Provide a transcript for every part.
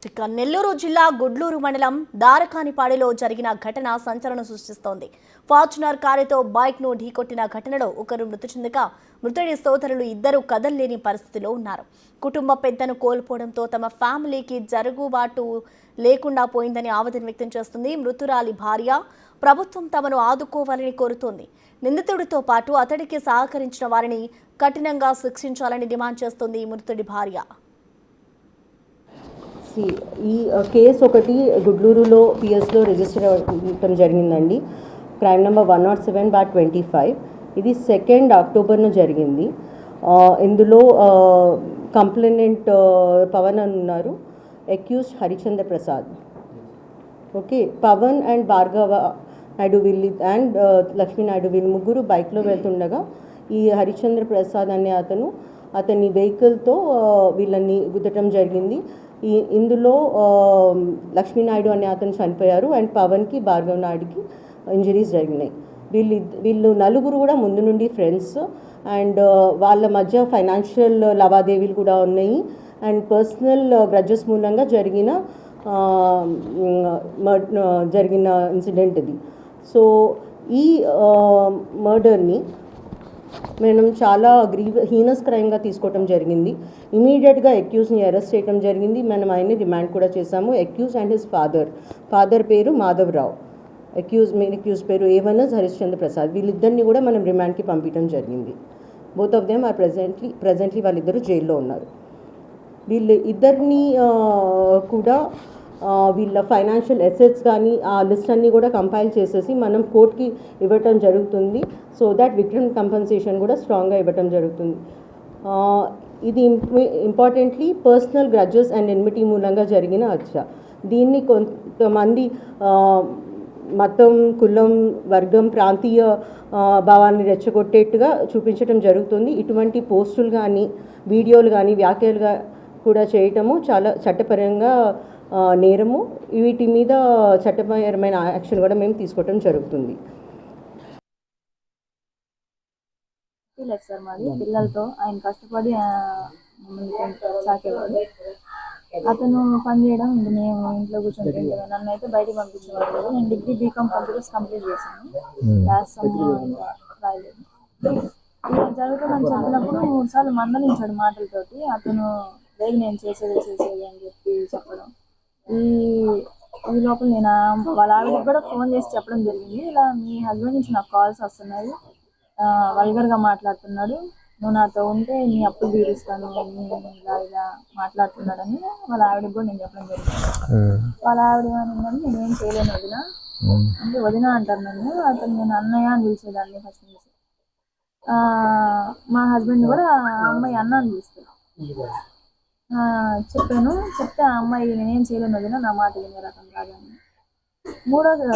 ఇక నెల్లూరు జిల్లా గుడ్లూరు మండలం దారకానిపాడిలో జరిగిన ఘటన సంచలనం సృష్టిస్తోంది. ఫార్చునర్ కారుతో బైక్ ను ఢీకొట్టిన ఘటనలో ఒకరు మృతి చెందగా మృతుడి సోదరులు ఇద్దరు కదల్లేని పరిస్థితిలో ఉన్నారు. కుటుంబ పెద్దను కోల్పోవడంతో తమ ఫ్యామిలీకి జరుగుబాటు లేకుండా పోయిందని ఆవేదన వ్యక్తం చేస్తుంది మృతురాలి భార్య. ప్రభుత్వం తమను ఆదుకోవాలని కోరుతోంది. నిందితుడితో పాటు అతడికి సహకరించిన వారిని కఠినంగా శిక్షించాలని డిమాండ్ చేస్తోంది మృతుడి భార్య. ఈ కేసు ఒకటి గుడ్లూరులో పిఎస్లో రిజిస్టర్ అవ్వడం జరిగిందండి. Crime number 107/25. ఇది 2 అక్టోబర్న జరిగింది. ఇందులో కంప్లైనెంట్ పవన్ అని ఉన్నారు, accused Harichandra Prasad. Okay, Pavan and Bhargava Naidu వీళ్ళు అండ్ లక్ష్మీ నాయుడు వీళ్ళు ముగ్గురు బైక్లో వెళ్తుండగా ఈ హరిచంద్ర ప్రసాద్ అనే అతని వెహికల్తో వీళ్ళని గుద్దటం జరిగింది. ఇందులో లక్ష్మీనాయుడు అనే అతను చనిపోయారు అండ్ పవన్కి భార్గవ్ నాయుడుకి ఇంజరీస్ జరిగినాయి. వీళ్ళు నలుగురు కూడా ముందు నుండి ఫ్రెండ్స్ అండ్ వాళ్ళ మధ్య ఫైనాన్షియల్ లావాదేవీలు కూడా ఉన్నాయి అండ్ పర్సనల్ గ్రడ్జెస్ మూలంగా జరిగిన ఇన్సిడెంట్ ఇది. సో ఈ మర్డర్ని మనం చాలా హీనస్ క్రైమ్గా తీసుకోవటం జరిగింది. ఇమీడియట్గా అక్యూజ్ని అరెస్ట్ చేయడం జరిగింది. మనం ఆయన్ని రిమాండ్ కూడా చేశాము. అక్యూజ్ అండ్ హిస్ ఫాదర్ పేరు మాధవరావు, అక్యూజ్ పేరు ఏవనస్ హరిశ్చంద్ర ప్రసాద్. వీళ్ళిద్దరిని కూడా మనం రిమాండ్కి పంపించడం జరిగింది. Both of them are presently వాళ్ళిద్దరూ జైల్లో ఉన్నారు. వీళ్ళు ఇద్దరిని కూడా వీళ్ళ ఫైనాన్షియల్ అసెట్స్ కానీ ఆ లిస్ట్ అన్నీ కూడా కంపైల్ చేసేసి మనం కోర్టుకి ఇవ్వటం జరుగుతుంది. సో దాట్ విక్టిమ్ కంపెన్సేషన్ కూడా స్ట్రాంగ్గా ఇవ్వటం జరుగుతుంది. ఇది importantly personal grudges and enmity మూలంగా జరిగిన హత్య. దీన్ని కొంతమంది మతం, కులం, వర్గం, ప్రాంతీయ భావాన్ని రెచ్చగొట్టేట్టుగా చూపించడం జరుగుతుంది. ఇటువంటి పోస్టులు కానీ వీడియోలు కానీ వ్యాఖ్యలుగా కూడా చేయటము చాలా చట్టపరంగా నేరము. వీటి మీద చట్టపరమైన యాక్షన్ కూడా మేము తీసుకోవటం జరుగుతుంది. లేదు సార్, మాది పిల్లలతో ఆయన కష్టపడి సాకేవాడు. అతను పని చేయడం ఇంక మేము ఇంట్లో కూర్చొని నన్ను అయితే బయటకు పంపించేవాడు లేదు. నేను డిగ్రీ బీకామ్ కంప్యూటర్స్ కంప్లీట్ చేశాను. క్లాస్ రాయలేదు. ఇలా జరుగుతుందని చెప్పినప్పుడు 3 సార్లు మందలించాడు మాటలతోటి. అతను లేదు నేను చేసేది అని చెప్పి చెప్పడం. ఈ లోపల నేను వాళ్ళ ఆవిడకి కూడా ఫోన్ చేసి చెప్పడం జరిగింది. ఇలా మీ హస్బెండ్ నుంచి నాకు కాల్స్ వస్తున్నాయి, వల్గర్గా మాట్లాడుతున్నాడు, నువ్వు నాతో ఉంటే నీ అప్పులు తీరుస్తాను ఇలా మాట్లాడుతున్నాడని వాళ్ళ ఆవిడకి కూడా నేను చెప్పడం జరిగింది. వాళ్ళ ఆవిడ ఏమనిందని నేనేం చేయలేను వదిన అంటే వదిన అంటారు నన్ను. అతను నేను అన్నయ్య అని పిలిచేదాన్ని ఫస్ట్ నుంచి. మా హస్బెండ్ కూడా అమ్మాయి అన్న అని పిలుస్తాను. చెప్తే ఆ అమ్మాయి నేనేం చేయలేను వదిన, నా మాట వినే రకం కాదని.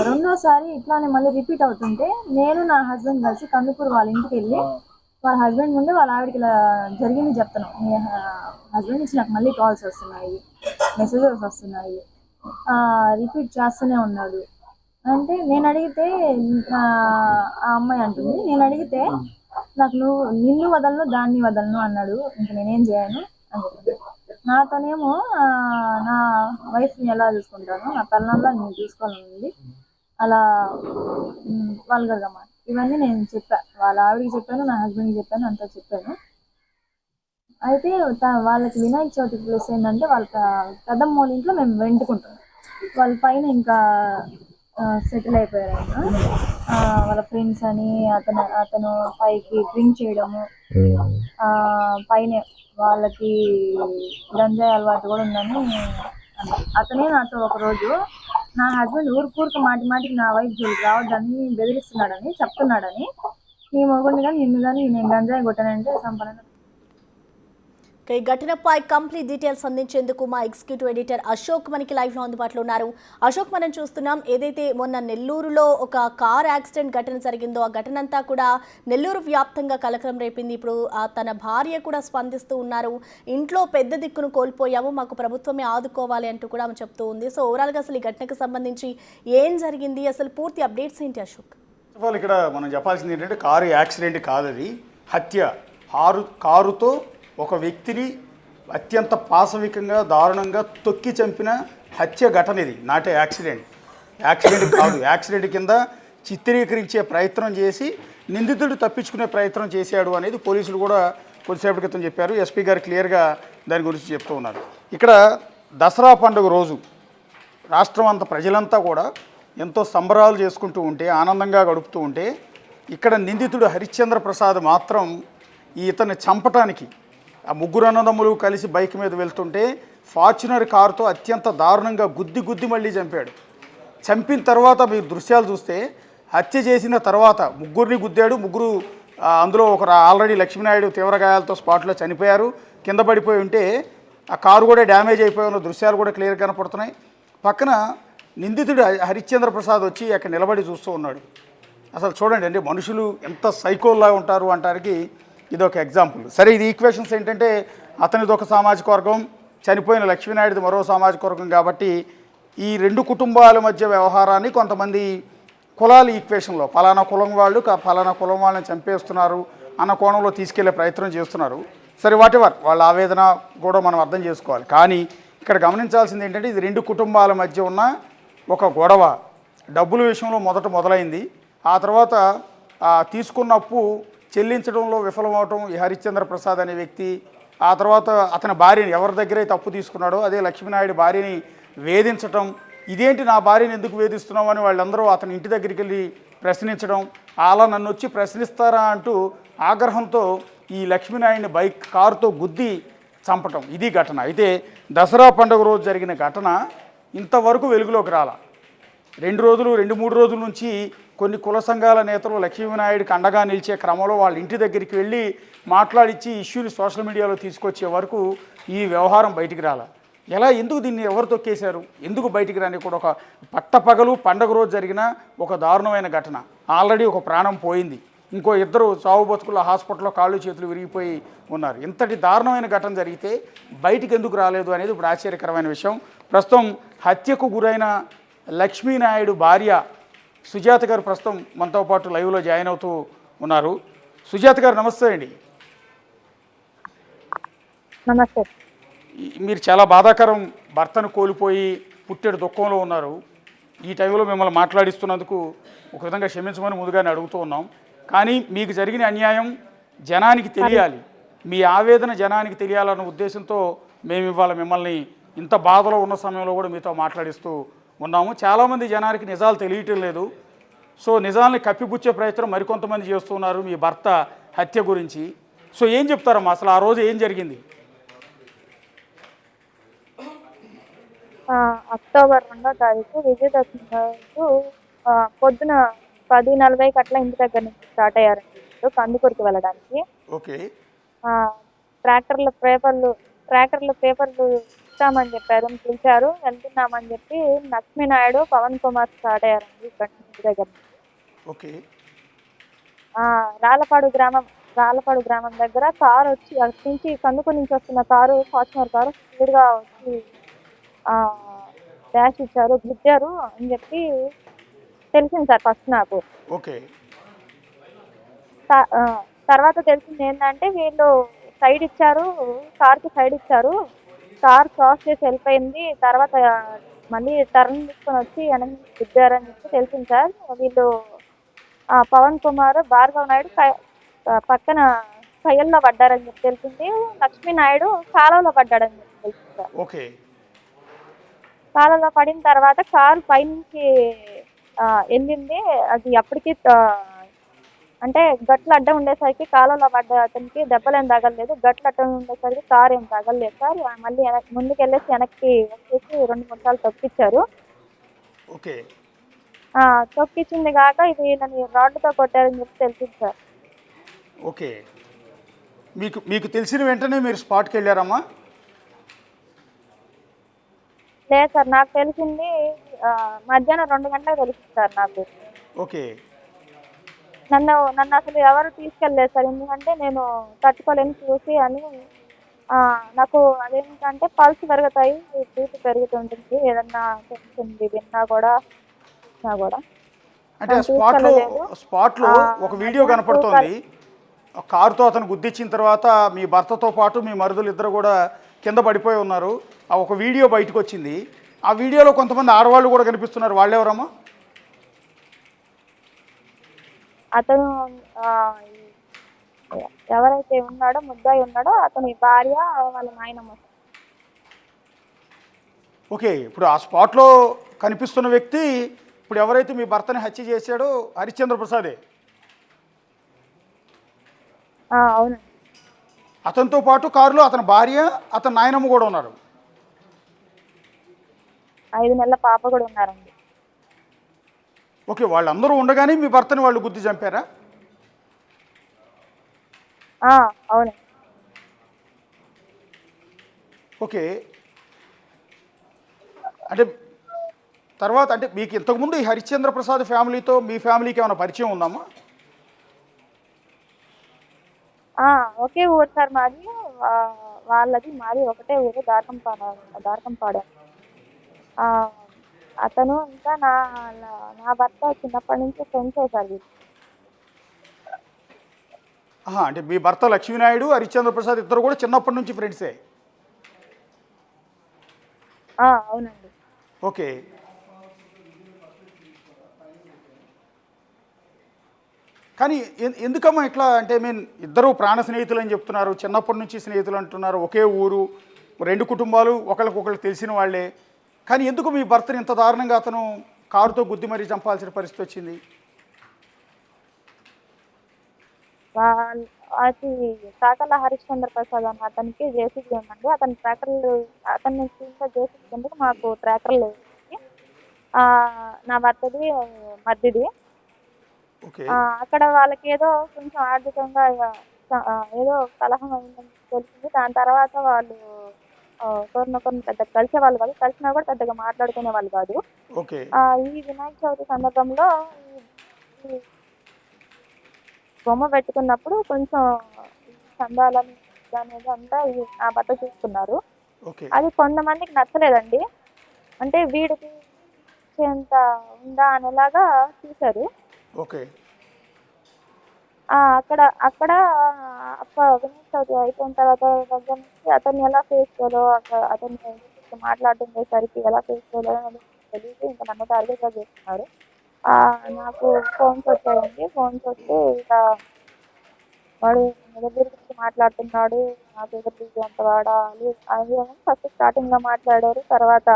రెండోసారి ఇట్లానే మళ్ళీ రిపీట్ అవుతుంటే నేను నా హస్బెండ్ కలిసి కందుకూరు వాళ్ళ ఇంటికి వెళ్ళి వాళ్ళ హస్బెండ్ ముందే వాళ్ళ ఆవిడకి ఇలా జరిగింది చెప్తాను. మీ హస్బెండ్ నుంచి నాకు మళ్ళీ కాల్స్ వస్తున్నాయి, మెసేజెస్ వస్తున్నాయి, రిపీట్ చేస్తూనే ఉన్నాడు అంటే నేను అడిగితే ఆ అమ్మాయి అంటుంది, నేను అడిగితే నాకు నిన్ను వదలను దాన్ని వదలను అన్నాడు, ఇంక నేనేం చేయను అని చెప్పాను. నాతోనేమో నా వైఫ్ని ఎలా చూసుకుంటాను, నా పిల్లల్లా నేను చూసుకోవాలని అలా వల్గర్గా మాట. ఇవన్నీ నేను చెప్పాను, వాళ్ళ ఆవిడకి చెప్పాను, నా హస్బెండ్కి చెప్పాను, అంతా చెప్పాను. అయితే వాళ్ళకి వినాయక చవితి ప్లస్ ఏంటంటే వాళ్ళ పెద్దమ్మ వాళ్ళ ఇంట్లో మేము రెంట్కుంటాం. వాళ్ళ పైన ఇంకా సెటిల్ అయిపోయారు ఆయన. వాళ్ళ ఫ్రెండ్స్ అని అతను పైకి డ్రింక్ చేయడము, పైన వాళ్ళకి గంజాయి అలవాటు కూడా ఉందని అతనే నాతో ఒకరోజు నా హస్బెండ్ ఊరికి మాటికి నా వైఫ్ జోలికి రావద్దని బెదిరిస్తున్నాడని చెప్తున్నాడని, నీ మొగుడిని కానీ నిన్ను కానీ నేను గంజాయి కొట్టానంటే సంపన్న. ఈ ఘటనపై కంప్లీట్ డీటెయిల్స్ అందించేందుకు మా ఎగ్జిక్యూటివ్ ఎడిటర్ అశోక్ మనకి లైవ్లో అందుబాటులో ఉన్నారు. అశోక్, మనం చూస్తున్నాం ఏదైతే మొన్న నెల్లూరులో ఒక కార్ యాక్సిడెంట్ ఘటన జరిగిందో ఆ ఘటన అంతా కూడా నెల్లూరు వ్యాప్తంగా కలకలం రేపింది. ఇప్పుడు తన భార్య కూడా స్పందిస్తూ ఉన్నారు. ఇంట్లో పెద్ద దిక్కును కోల్పోయాము, మాకు ప్రభుత్వమే ఆదుకోవాలి అంటూ కూడా ఆమె చెప్తూ ఉంది. సో ఓవరాల్గా అసలు ఈ ఘటనకు సంబంధించి ఏం జరిగింది, అసలు పూర్తి అప్డేట్స్ ఏంటి అశోక్? ఇక్కడ మనం చెప్పాల్సింది ఏంటంటే కారు యాక్సిడెంట్ కాదు, అది హత్య. కారుతో ఒక వ్యక్తిని అత్యంత పాశవికంగా దారుణంగా తొక్కి చంపిన హత్య ఘటన ఇది, నాట్ యాక్సిడెంట్ కాదు. యాక్సిడెంట్ కింద చిత్రీకరించే ప్రయత్నం చేసి నిందితుడు తప్పించుకునే ప్రయత్నం చేశాడు అనేది పోలీసులు కూడా కొద్దిసేపటి క్రితం చెప్పారు. ఎస్పీ గారు క్లియర్గా దాని గురించి చెప్తూ ఉన్నారు. ఇక్కడ దసరా పండుగ రోజు రాష్ట్రం అంతా ప్రజలంతా కూడా ఎంతో సంబరాలు చేసుకుంటూ ఉంటే, ఆనందంగా గడుపుతూ ఉంటే, ఇక్కడ నిందితుడు హరిశ్చంద్ర ప్రసాద్ మాత్రం ఇతన్ని చంపటానికి ఆ ముగ్గురు అన్నదమ్ములు కలిసి బైక్ మీద వెళ్తుంటే ఫార్చునర్ కారుతో అత్యంత దారుణంగా గుద్ది మళ్ళీ చంపాడు. చంపిన తర్వాత మీరు దృశ్యాలు చూస్తే హత్య చేసిన తర్వాత ముగ్గురిని గుద్దాడు. ముగ్గురు అందులో ఒకరు ఆల్రెడీ లక్ష్మీనాయుడు తీవ్ర గాయాలతో స్పాట్లో చనిపోయారు. కింద పడిపోయి ఉంటే ఆ కారు కూడా డ్యామేజ్ అయిపోయి ఉన్న దృశ్యాలు కూడా క్లియర్ కనపడుతున్నాయి. పక్కన నిందితుడు హరిశ్చంద్ర ప్రసాద్ వచ్చి అక్కడ నిలబడి చూస్తూ ఉన్నాడు. అసలు చూడండి అంటే మనుషులు ఎంత సైకోల్లా ఉంటారు అంటానికి ఇది ఒక ఎగ్జాంపుల్. సరే, ఇది ఈక్వేషన్స్ ఏంటంటే అతనిది ఒక సామాజిక వర్గం, చనిపోయిన లక్ష్మీనాయుడిది మరో సామాజిక వర్గం. కాబట్టి ఈ రెండు కుటుంబాల మధ్య వ్యవహారాన్ని కొంతమంది కులాల ఈక్వేషన్లో పలానా కులం వాళ్ళు పలానా కులం వాళ్ళని చంపేస్తున్నారు అన్న కోణంలో తీసుకెళ్లే ప్రయత్నం చేస్తున్నారు. సరే, వాటెవర్, వాళ్ళ ఆవేదన కూడా మనం అర్థం చేసుకోవాలి. కానీ ఇక్కడ గమనించాల్సింది ఏంటంటే ఇది రెండు కుటుంబాల మధ్య ఉన్న ఒక గొడవ. డబ్బుల విషయంలో మొదలైంది. ఆ తర్వాత తీసుకున్న అప్పు చెల్లించడంలో విఫలమవటం ఈ హరిశ్చంద్ర ప్రసాద్ అనే వ్యక్తి. ఆ తర్వాత అతని భార్యని ఎవరి దగ్గర అయితే అప్పు తీసుకున్నాడో అదే లక్ష్మీనాయుడు భార్యని వేధించటం. ఇదేంటి నా భార్యని ఎందుకు వేధిస్తున్నావు అని వాళ్ళందరూ అతని ఇంటి దగ్గరికి వెళ్ళి ప్రశ్నించడం. అలా నన్ను వచ్చి ప్రశ్నిస్తారా అంటూ ఆగ్రహంతో ఈ లక్ష్మీనాయుడిని కారుతో గుద్ది చంపటం, ఇది ఘటన. అయితే దసరా పండుగ రోజు జరిగిన ఘటన ఇంతవరకు వెలుగులోకి రాల. 2-3 రోజుల నుంచి కొన్ని కుల సంఘాల నేతలు లక్ష్మీనాయుడికి అండగా నిలిచే క్రమంలో వాళ్ళ ఇంటి దగ్గరికి వెళ్ళి మాట్లాడించి ఇష్యూని సోషల్ మీడియాలో తీసుకొచ్చే వరకు ఈ వ్యవహారం బయటికి రాల. ఎందుకు దీన్ని ఎవరు తొక్కేశారు, ఎందుకు బయటికి రాని కూడా ఒక పట్టపగలు పండగ రోజు జరిగిన ఒక దారుణమైన ఘటన. ఆల్రెడీ ఒక ప్రాణం పోయింది, ఇంకో ఇద్దరు చావు బతుకుల హాస్పిటల్లో కాళ్ళు చేతులు విరిగిపోయి ఉన్నారు. ఇంతటి దారుణమైన ఘటన జరిగితే బయటికి ఎందుకు రాలేదు అనేది ఇప్పుడు ఆశ్చర్యకరమైన విషయం. ప్రస్తుతం హత్యకు గురైన లక్ష్మీనాయుడు భార్య సుజాత గారు ప్రస్తుతం మనతో పాటు లైవ్లో జాయిన్ అవుతూ ఉన్నారు. సుజాత గారు నమస్తే అండి. నమస్తే. మీరు చాలా బాధాకరం భర్తను కోల్పోయి పుట్టెడు దుఃఖంలో ఉన్నారు. ఈ టైంలో మిమ్మల్ని మాట్లాడిస్తున్నందుకు ఒక విధంగా క్షమించమని ముందుగానే అడుగుతూ ఉన్నాం. కానీ మీకు జరిగిన అన్యాయం జనానికి తెలియాలి, మీ ఆవేదన జనానికి తెలియాలన్న ఉద్దేశంతో మేము ఇవాళ మిమ్మల్ని ఇంత బాధలో ఉన్న సమయంలో కూడా మీతో మాట్లాడిస్తూ ఉన్నాము. చాలామంది జనానికి నిజాలు తెలియటం లేదు. సో నిజాల్ని కప్పిపుచ్చే ప్రయత్నం మరికొంతమంది చేస్తున్నారు మీ భర్త హత్య గురించి. సో ఏం చెప్తారమ్మా, అసలు ఆ రోజు ఏం జరిగింది? అక్టోబర్ 2వ తారీఖు విజయదశమి రోజు పొద్దున 10:40కి అట్లా ఇంటి దగ్గర నుంచి స్టార్ట్ అయ్యారండి కందుకూరుకి వెళ్ళడానికి. ఓకే. ట్రాక్టర్లు పేపర్లు ఇస్తామని చెప్పారు, పిలిచారు, వెళ్తున్నామని చెప్పి లక్ష్మీనాయుడు, పవన్ కుమార్ స్టార్ట్ అయ్యారండి ఇక్కడ ఇంటి దగ్గర నుంచి. ఓకే. రాళ్ళపాడు గ్రామం దగ్గర కారు వచ్చి అటు నుంచి కందుకూరు నుంచి వస్తున్న కారు, ఫార్చునర్ కారు స్పీడ్గా వచ్చి డాష్ ఇచ్చారు, గుద్దారు అని చెప్పి తెలిసింది సార్ ఫస్ట్ నాకు. ఓకే. తర్వాత తెలిసింది ఏంటంటే వీళ్ళు కార్కి సైడ్ ఇచ్చారు, కార్ క్రాస్ చేసి వెళ్ళిపోయింది. తర్వాత మళ్ళీ టర్న్ తీసుకొని వచ్చి వెనక్కి గుద్దారని చెప్పి తెలిసింది సార్. వీళ్ళు పవన్ కుమార్, భార్గవ్ నాయుడు పక్కన కయ్యల్లో పడ్డారని చెప్పి తెలిసింది. లక్ష్మీనాయుడు కాలువలో పడ్డాడని చెప్పి తెలిసింది సార్. ఓకే. కాలువలో పడిన తర్వాత కారు పైనుంచి వెళ్ళింది. అది అప్పటికి అంటే గట్లు అడ్డం ఉండేసరికి కాలువలో పడ్డ అతనికి దెబ్బలేం తగలలేదు. గట్లు అడ్డం ఉండేసరికి కారు ఏం తగలలేదు సార్. మళ్ళీ ముందుకు వెళ్ళేసి వెనక్కి వచ్చేసి 2-3 సార్లు తొక్కిచ్చారు. ఓకే. తొక్కిచ్చింది కాక ఇది నన్ను రాడ్డుతో కొట్టారని చెప్పి తెలిసింది సార్. ఓకే. మీకు తెలిసిన వెంటనే మీరు స్పాట్కి వెళ్ళారమ్మా? లేదు సార్, నాకు తెలిసింది మధ్యాహ్నం 2 గంటలకు తెలిసింది సార్ నాకు. ఓకే. నన్ను అసలు ఎవరు తీసుకెళ్ళలేదు సార్. ఎందుకంటే నేను తట్టుకోలేని చూసి అని నాకు అదేంటంటే పల్స్ పెరుగుతాయి, బీపీ పెరుగుతుంటుంది, ఏదన్నా టెన్షన్ విన్నా కూడా అంటే స్పాట్లో ఒక వీడియో కనపడుతోంది. కారుతో అతను గుద్దిచ్చిన తర్వాత మీ భర్తతో పాటు మీ మరుదులు ఇద్దరు కూడా కింద పడిపోయి ఉన్నారు. ఆ ఒక వీడియో బయటకు వచ్చింది. ఆ వీడియోలో కొంతమంది ఆడవాళ్ళు కూడా కనిపిస్తున్నారు. వాళ్ళు ఎవరమ్మా? అతను ఆ, ఎవరైతే ఉన్నాడో ముద్దాయి ఉన్నాడో అతని భార్య వాళ్ళ నాయనమ్మ. ఓకే, ఇప్పుడు ఆ స్పాట్లో కనిపిస్తున్న వ్యక్తి ఇప్పుడు ఎవరైతే మీ భర్తని హత్య చేశాడో హరిశ్చంద్ర ప్రసాదే. అవునండి. అతనితో పాటు కారులో అతని భార్య, అతని నాయనమ్మ కూడా ఉన్నారు. 5 నెలల పాప కూడా ఉన్నారండి. ఓకే, వాళ్ళందరూ ఉండగానే మీ భర్తని వాళ్ళు గుద్ది చంపారా? అవునండి. ఓకే, అంటే తర్వాత అంటే మీకు ఇంతకుముందు ఈ హరిశ్చంద్ర ప్రసాద్ ఫ్యామిలీతో మీ ఫ్యామిలీకి ఏమైనా పరిచయం ఉందమ్మా? ఒకే ఊరు సార్ మాది. వాళ్ళది మాది ఒకటే ఊరు, దారకంపాడు. ఆ, అతను ఇంకా నా భర్త చిన్నప్పటి నుంచి ఫ్రెండ్స్ సార్ వీళ్ళు. అంటే మీ భర్త లక్ష్మీనాయుడు, హరిశ్చంద్ర ప్రసాద్ ఇద్దరు కూడా చిన్నప్పటి నుంచి ఫ్రెండ్సే. అవునండి. ఓకే, కానీ ఎందుకమ్మా ఇట్లా అంటే మీన్ ఇద్దరు ప్రాణ స్నేహితులు అని చెప్తున్నారు, చిన్నప్పటి నుంచి స్నేహితులు అంటున్నారు, ఒకే ఊరు, 2 కుటుంబాలు ఒకరికొకరు తెలిసిన వాళ్ళే, కానీ ఎందుకు మీ భర్తని ఇంత దారుణంగా అతను కారుతో గుద్ది మరీ చంపాల్సిన పరిస్థితి వచ్చింది? అది కాకల హరిశ్చంద్ర ప్రసాద్ అన్న అతనికి జేసీబీ ఉందండి. అతని ట్రాక్టర్లు అతని ఇంకా జేసీబీ ఎందుకు మాకు ట్రాక్టర్లు. నా భర్తది మధ్యది. ఓకే, అక్కడ వాళ్ళకి ఏదో కొంచెం ఆర్థికంగా ఏదో కలహం అయిందని తెలిసింది. దాని తర్వాత వాళ్ళు ఒకరినొకరిని పెద్దగా కలిసేవాళ్ళు కాదు, కలిసినా కూడా పెద్దగా మాట్లాడుకునే వాళ్ళు కాదు. ఓకే, ఈ వినాయక చవితి సందర్భంలో ఈ బొమ్మ పెట్టుకున్నప్పుడు కొంచెం చందాలని అనేది అంతా ఆ భర్త చూసుకున్నారు. ఓకే, అది కొంతమందికి నచ్చలేదండి. అంటే వీడికి ఇచ్చేంత ఉందా అనేలాగా చూశారు. ఓకే, అక్కడ అక్కడ వినాయక చవితి అయిపోయిన తర్వాత దగ్గర నుంచి అతన్ని ఎలా ఫేస్ చేయాలో, అతన్ని మాట్లాడడం చేసరికి ఎలా ఫేస్ చేయాలో అని తెలియదు. ఇంకా నన్ను టార్గెట్గా చేస్తున్నారు. నాకు ఫోన్స్ వచ్చాయండి. ఫోన్స్ వస్తే ఇలా వాడు నా దగ్గర గురించి మాట్లాడుతున్నాడు, నాకు ఎదురు తీసేంత వాడా అది అని ఫస్ట్ స్టార్టింగ్లో మాట్లాడారు. తర్వాత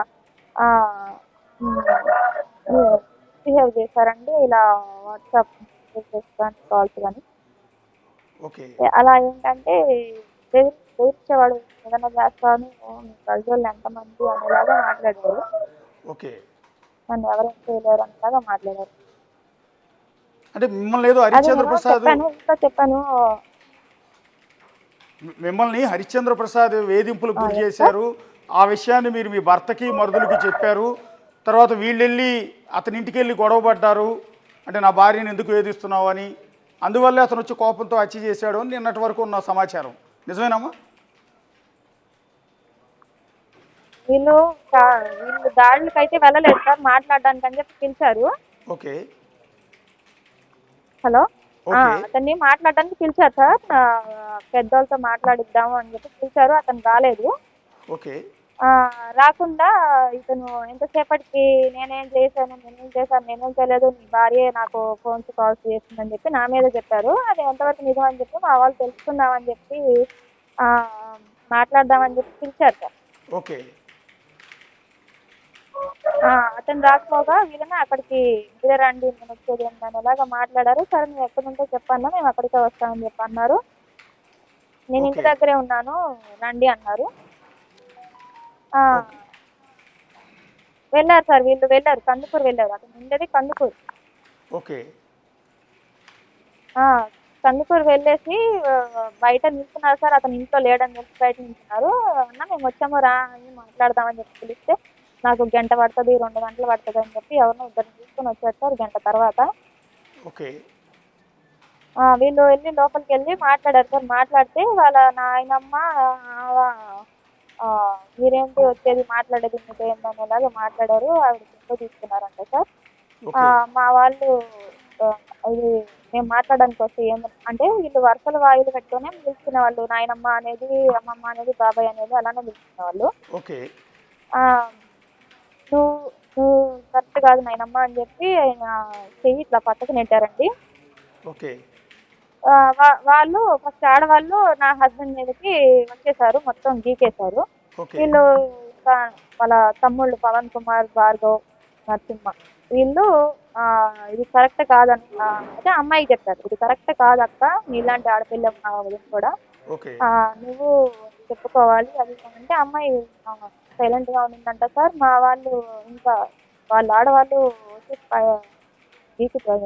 బిహేవ్ చేశారండి ఇలా వాట్సాప్ మెసేజెస్ కానీ కాల్స్ కానీ. ఓకే, అలా ఏంటంటే బెదిరించేవాడు, ఏదైనా చేస్తాను మీ ప్రజలు ఎంతమంది అనేలాగా మాట్లాడారు. ఓకే, నన్ను ఎవరేం చేయలేరు అనేలాగా మాట్లాడారు. అంటే మిమ్మల్ని ఏదో అది హరిశ్చంద్ర నేను ప్రసాద్ చెప్పాను. మిమ్మల్ని హరిశ్చంద్ర ప్రసాద్ వేధింపులకు గురి చేశారు. ఆ విషయాన్ని మీరు మీ భర్తకి మరుదులకి చెప్పారు. తర్వాత వీళ్ళెళ్ళి అతని ఇంటికి వెళ్ళి గొడవ పడ్డారు, అంటే నా భార్యను ఎందుకు వేధిస్తున్నావు అని. అందువల్లే అతను వచ్చి కోపంతో హత్య చేశాడు అని నిన్నటి వరకు ఉన్న సమాచారం నిజమేనమ్మా? వీళ్ళు దాడులకు అయితే వెళ్ళలేదు సార్, మాట్లాడడానికి అని చెప్పి పిలిచారు. ఓకే, హలో, ఓకే, అతన్ని మాట్లాడడానికి పిలిచారు సార్. పెద్దోళ్ళతో మాట్లాడిద్దాము అని చెప్పి పిలిచారు. అతను రాలేదు. ఓకే, రాకుండా ఇతను ఎంతసేపటికి నేనేం చేయలేదు, నీ భార్యే నాకు ఫోన్స్ కాల్స్ చేస్తుందని చెప్పి నా మీద చెప్పారు. అది ఎంతవరకు నిజం అని చెప్పి మా వాళ్ళు తెలుసుకుందామని చెప్పి మాట్లాడదామని చెప్పి పిలిచారు సార్. ఓకే, అతను రాకపోగా వీళ్ళని అక్కడికి ఇదే రండి నేను వచ్చేది అనేలాగా మాట్లాడారు. సరే మేము ఎక్కడి నుంచో చెప్పన్నా, మేము అక్కడికే వస్తామని చెప్పి అన్నారు. నేను ఇంటి దగ్గరే ఉన్నాను రండి అన్నారు. వెళ్ళారు సార్, వీళ్ళు వెళ్ళారు, కందుకూరు వెళ్ళారు. అతను ఉండేది కందుకూరు. ఓకే, కందుకూరు వెళ్ళేసి బయట నిల్చున్నారు సార్. అతను ఇంట్లో లేడని చెప్పి బయట నిల్చున్నారు. అన్న మేము వచ్చాము రా అని మాట్లాడదామని చెప్పి పిలిస్తే నాకు 1 గంట పడుతుంది, 2 గంటలు పడుతుంది అని చెప్పి ఎవరినో ఇద్దరు తీసుకొని వచ్చారు సార్ 1 గంట తర్వాత. ఓకే, వీళ్ళు వెళ్ళి లోపలికి వెళ్ళి మాట్లాడారు సార్. మాట్లాడితే వాళ్ళ నాయనమ్మ మీరేంటి వచ్చేది మాట్లాడేది మీతో ఏందనేలాగా మాట్లాడారు. ఆవిడ ఇంట్లో తీసుకున్నారంట సార్. మా వాళ్ళు ఇది మేము మాట్లాడడానికి వస్తే అంటే వీళ్ళు వరుసల వాయిలు పెట్టుకునే పిలుచుకునే వాళ్ళు, నాయనమ్మ అనేది, అమ్మమ్మ అనేది, బాబాయ్ అనేది అలానే పిలుచుకునే వాళ్ళు. ఓకే. ఆ, నువ్వు నువ్వు కరెక్ట్ కాదు నాయనమ్మ అని చెప్పి ఆయన చెయ్యి ఇట్లా పక్కకు నెట్టారండి. ఓకే. వాళ్ళు ఫస్ట్ ఆడవాళ్ళు నా హస్బెండ్ మీదకి వచ్చేసారు, మొత్తం గీకేశారు. ఓకే. వీళ్ళు ఇంకా వాళ్ళ తమ్ముళ్ళు పవన్ కుమార్, భార్గవ్, నరసింహ వీళ్ళు ఇది కరెక్ట్ కాదని అయితే అమ్మాయికి చెప్పారు, ఇది కరెక్ట్ కాదక్క, నీలాంటి ఆడపిల్ల కూడా ఓకే. నువ్వు చెప్పుకోవాలి అది అంటే అమ్మాయి సైలెంట్గా ఉండిందంట సార్. మా వాళ్ళు ఇంకా వాళ్ళ ఆడవాళ్ళు వచ్చి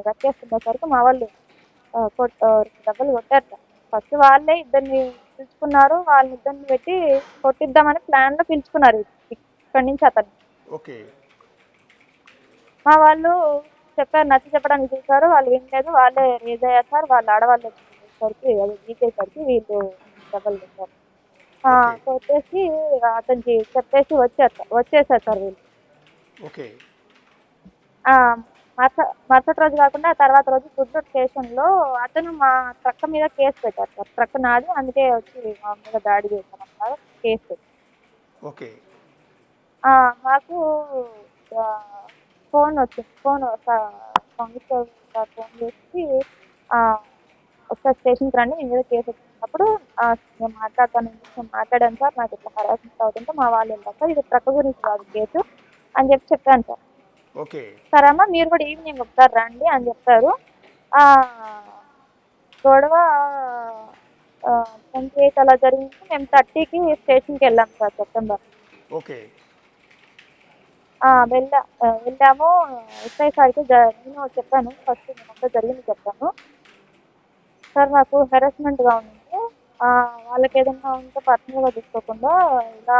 రక్కేస్తున్నసరికి మా వాళ్ళు దెబ్బలు కొట్టారు సార్. ఫస్ట్ వాళ్ళే ఇద్దరిని పిలుచుకున్నారు, వాళ్ళని ఇద్దరిని పెట్టి కొట్టిద్దామని ప్లాన్లో పిలుచుకున్నారు ఇక్కడి నుంచి అతన్ని. ఓకే. మా వాళ్ళు చెప్పారు, నచ్చ చెప్పడానికి చూసారు, వాళ్ళు వినలేదు, వాళ్ళే రేజ్ అయ్యారు సార్. వాళ్ళ ఆడవాళ్ళు వచ్చేసరికి అది గీకేసరికి వీళ్ళు దెబ్బలు కొట్టారు. కొట్టేసి అతనికి చెప్పేసి వచ్చేసారు సార్ వీళ్ళు. ఓకే. మరుసటి రోజు కాకుండా తర్వాత రోజు గుంటూరు స్టేషన్లో అతను మా ట్రక్ మీద కేసు పెట్టారు సార్. ట్రక్ నాది, అందుకే వచ్చి మా మీద దాడి చేశారన్నారు, కేసు పెట్టారు. ఓకే. మాకు ఫోన్ వచ్చింది, కానిస్టేబుల్ సార్ ఫోన్ చేసి ఒకసారి స్టేషన్కి రండి, మీ మీద కేసు వచ్చినప్పుడు నేను మాట్లాడాను సార్, నాకు ఇట్లా హరాస్మెంట్ అవుతుంటే మా వాళ్ళు వెళ్ళారు సార్, ఇది ట్రక్ గురించి కాదు కేసు అని చెప్పాను సార్. ఓకే. సరే అమ్మ మీరు కూడా ఈవినింగ్ ఒకసారి రండి అని చెప్పారు. గొడవ 28 అలా జరిగింది. మేము 30కి స్టేషన్కి వెళ్ళాం సార్, సెప్టెంబర్. ఓకే. వెళ్ళాము. ఎస్ఐ సార్కి నేను చెప్పాను, ఫస్ట్ నేనంతా జరిగింది చెప్పాను. సార్ నాకు హెరాస్మెంట్గా ఉంది, వాళ్ళకి ఏదైనా ఉంటే పర్సనల్గా తీసుకోకుండా ఇలా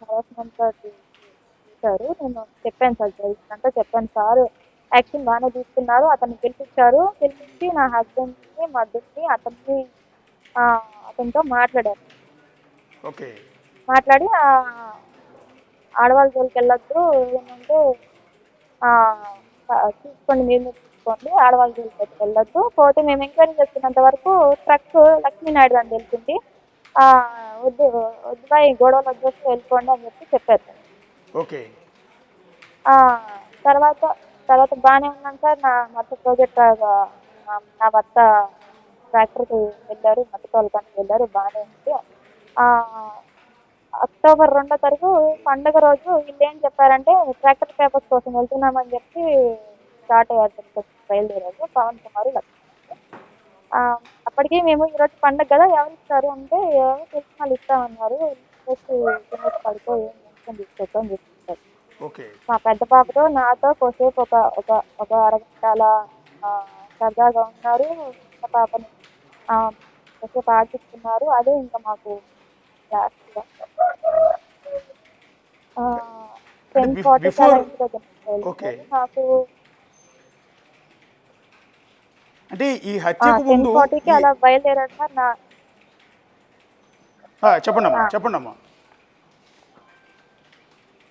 హెరాస్మెంట్ చేశారు. నేను చెప్పాను సార్, జరిగిందంటే చెప్పాను సార్. యాక్షన్ బాగానే తీసుకున్నారు, అతన్ని పిలిపించి నా హస్బెండ్ని, మద్దతుని, అతనితో మాట్లాడారు. ఓకే. మాట్లాడి ఆడవాళ్ళ జోలికి వెళ్ళొద్దు, ఏంటంటే చూసుకోండి, మీరు చూసుకోండి, ఆడవాళ్ళ జోలికి వెళ్ళొద్దు. పోతే మేము ఎంక్వైరీ చేస్తున్నంత వరకు ట్రక్ లక్ష్మీనాయుడు అని తెలిసింది, వద్దు బాయ్ గొడవలు వచ్చేసి వెళ్ళిపోండి అని చెప్పారు. ఓకే. తర్వాత బాగానే ఉన్నాను సార్. నా మొత్తం ప్రాజెక్ట్ నా భర్త ట్రాక్టర్కి వెళ్ళారు, మట్టి తోలకానికి వెళ్ళారు, బాగానే ఉంది. అక్టోబర్ 2వ తారీఖు పండుగ రోజు వీళ్ళు ఏం చెప్పారంటే ట్రాక్టర్ పేపర్స్ కోసం వెళ్తున్నామని చెప్పి స్టార్ట్ అయ్యారు, బయలుదేరారు పవన్ కుమార్, లక్ష్మీ. అప్పటికి మేము ఈరోజు పండుగ కదా ఎవరు ఇస్తారు అంటే ఎవరు తెలిసిన వాళ్ళు ఇస్తామన్నారు, పడితే ఏం మెన్షన్ తీసుకోవద్దని చెప్తారు. మా పెద్ద పాపతో నాతో కొద్దిసేపు ఒక అరగంట అలా సరదాగా ఉన్నారు. చిన్న పాపని కొద్దిసేపు ఆడిస్తున్నారు. అదే ఇంకా మాకు లాస్ట్గా 10:40 నాకు అంటే ఈ హత్యకు ముందు 10:40కి అలా బయలుదేరాడు సార్. చెప్పండమ్మా.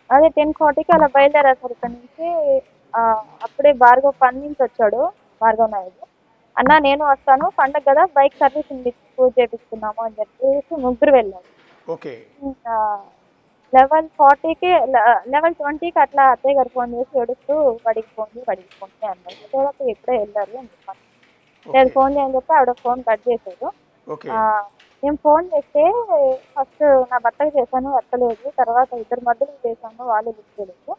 అదే 10:40కి అలా బయలుదేరారు సార్ ఇక్కడ నుంచి. అప్పుడే భార్గవ్ పని నుంచి వచ్చాడు, భార్గవ్ నాయుడు. అన్న నేను వస్తాను, పండగ కదా బైక్ సర్వీసింగ్ పూజ చేపిస్తున్నాము అని చెప్పేసి ముగ్గురు వెళ్ళారు. 11:20కి అట్లా అత్తయ్య గారు ఫోన్ చేసి ఏడుస్తూ బడికి పోండి అన్నారు. తర్వాత ఎప్పుడే వెళ్ళారు అని చెప్పాను. లేదు ఫోన్ చేయని చెప్పి ఆవిడ ఫోన్ కట్ చేశారు. నేను ఫోన్ చేస్తే ఫస్ట్ నా భర్తకి చేశాను, ఎత్తలేదు. తర్వాత ఇద్దరు మధ్యలో చేశాను, వాళ్ళు లిఫ్ట్ చేయలేదు.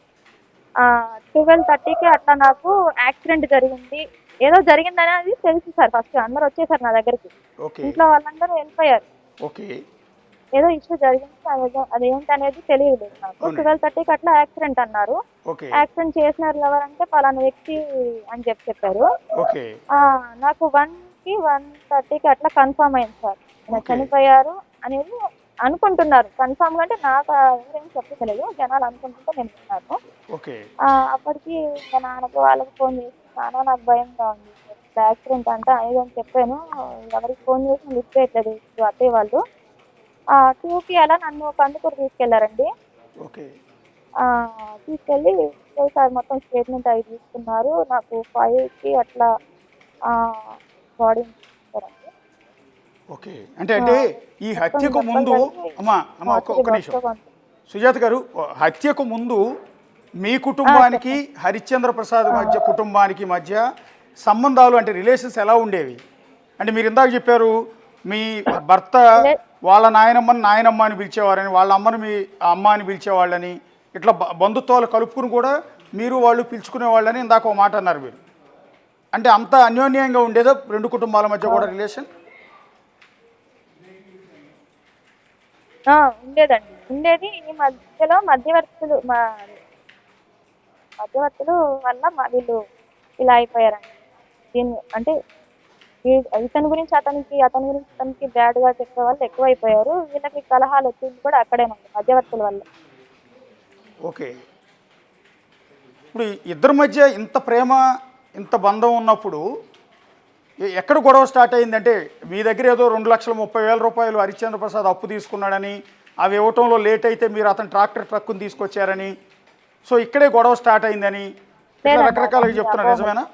12:30కి అట్లా నాకు యాక్సిడెంట్ జరిగింది, ఏదో జరిగిందని అది తెలుసు సార్. ఫస్ట్ అందరు వచ్చేసారు నా దగ్గరికి, ఇంట్లో వాళ్ళందరూ వెళ్ళిపోయారు. ఏదో ఇష్యూ జరిగింది, అదేంటనేది తెలియదు నాకు. 12:30కి అట్లా యాక్సిడెంట్ అన్నారు. యాక్సిడెంట్ చేసినారు ఎవరంటే పలానా వ్యక్తి అని చెప్పారు. నాకు 1:30కి అట్లా కన్ఫర్మ్ అయింది సార్, చనిపోయారు అనేది అనుకుంటున్నారు. కన్ఫర్మ్ గా అంటే నాకు ఎవరేం చెప్పలేదు, జనాలు అనుకుంటుంటే నేను విన్నాను. అప్పటికి ఇంకా నాన్నకి వాళ్ళకి ఫోన్ చేసి నాన్న నాకు భయంగా ఉంది, యాక్సిడెంట్ అంటే అనేదని చెప్పాను. ఎవరికి ఫోన్ చేసి లిఫ్ట్ చేయట్లేదు అత్తయ్య వాళ్ళు. 2కి అలా నన్ను కందుకూరు తీసుకెళ్లారండి. తీసుకెళ్ళి సార్ మొత్తం స్టేట్మెంట్ అవి తీసుకున్నారు. నాకు 5కి అట్లా బాడీ ఇచ్చారండి. ఓకే. అంటే ఈ హత్యకు ముందు అమ్మా ఒక్క నిమిషం. సుజాత గారు, హత్యకు ముందు మీ కుటుంబానికి హరిశ్చంద్ర ప్రసాద్ కుటుంబానికి మధ్య సంబంధాలు అంటే రిలేషన్స్ ఎలా ఉండేవి? అంటే మీరు ఇందాక చెప్పారు మీ భర్త వాళ్ళ నాయనమ్మ అని పిలిచేవారని, వాళ్ళ అమ్మని మీ అమ్మ అని పిలిచేవాళ్ళని, ఇట్లా బంధుత్వాలు కలుపుకుని కూడా మీరు వాళ్ళు పిలుచుకునేవాళ్ళని ఇందాక ఒక మాట అన్నారు మీరు. అంటే అంత అన్యోన్యంగా ఉండేదా రెండు కుటుంబాల మధ్య కూడా రిలేషన్? ఉండేది. ఈ మధ్యలో మధ్యవర్తులు వల్ల వీళ్ళు ఇలా అయిపోయారండి. దీన్ని అంటే ఇతని గురించి అతనికి బ్యాడ్గా చెప్పే వాళ్ళు ఎక్కువైపోయారు. వీళ్ళకి కలహాలు వచ్చింది కూడా అక్కడేనండి, మధ్యవర్తుల వల్ల. ఓకే. ఇప్పుడు ఇద్దరి మధ్య ఇంత ప్రేమ ఇంత బంధం ఉన్నప్పుడు ఎక్కడ గొడవ స్టార్ట్ అయిందంటే మీ దగ్గర ఏదో 2,30,000 రూపాయలు హరిశ్చంద్ర ప్రసాద్ అప్పు తీసుకున్నాడని, అవి ఇవ్వటంలో లేట్ అయితే మీరు అతను ట్రక్కుని తీసుకొచ్చారని, సో ఇక్కడే గొడవ స్టార్ట్ అయిందని రకరకాలుగా చెప్తున్నారు, నిజమేనా?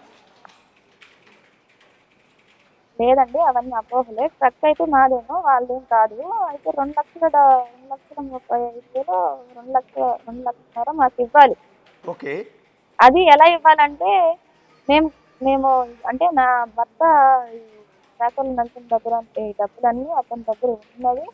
లేదండి, అవన్నీ అపోహలే. ట్రక్ అయితే మాదేమో, వాళ్ళేం కాదు. అయితే 2,35,000 2,00,000 మాకు ఇవ్వాలి. ఓకే. అది ఎలా ఇవ్వాలంటే మేము అంటే నా భర్త ఈ ట్రాక్టర్లు నడిచిన దగ్గర ఈ డబ్బులన్నీ అతని దగ్గర ఉన్నవి.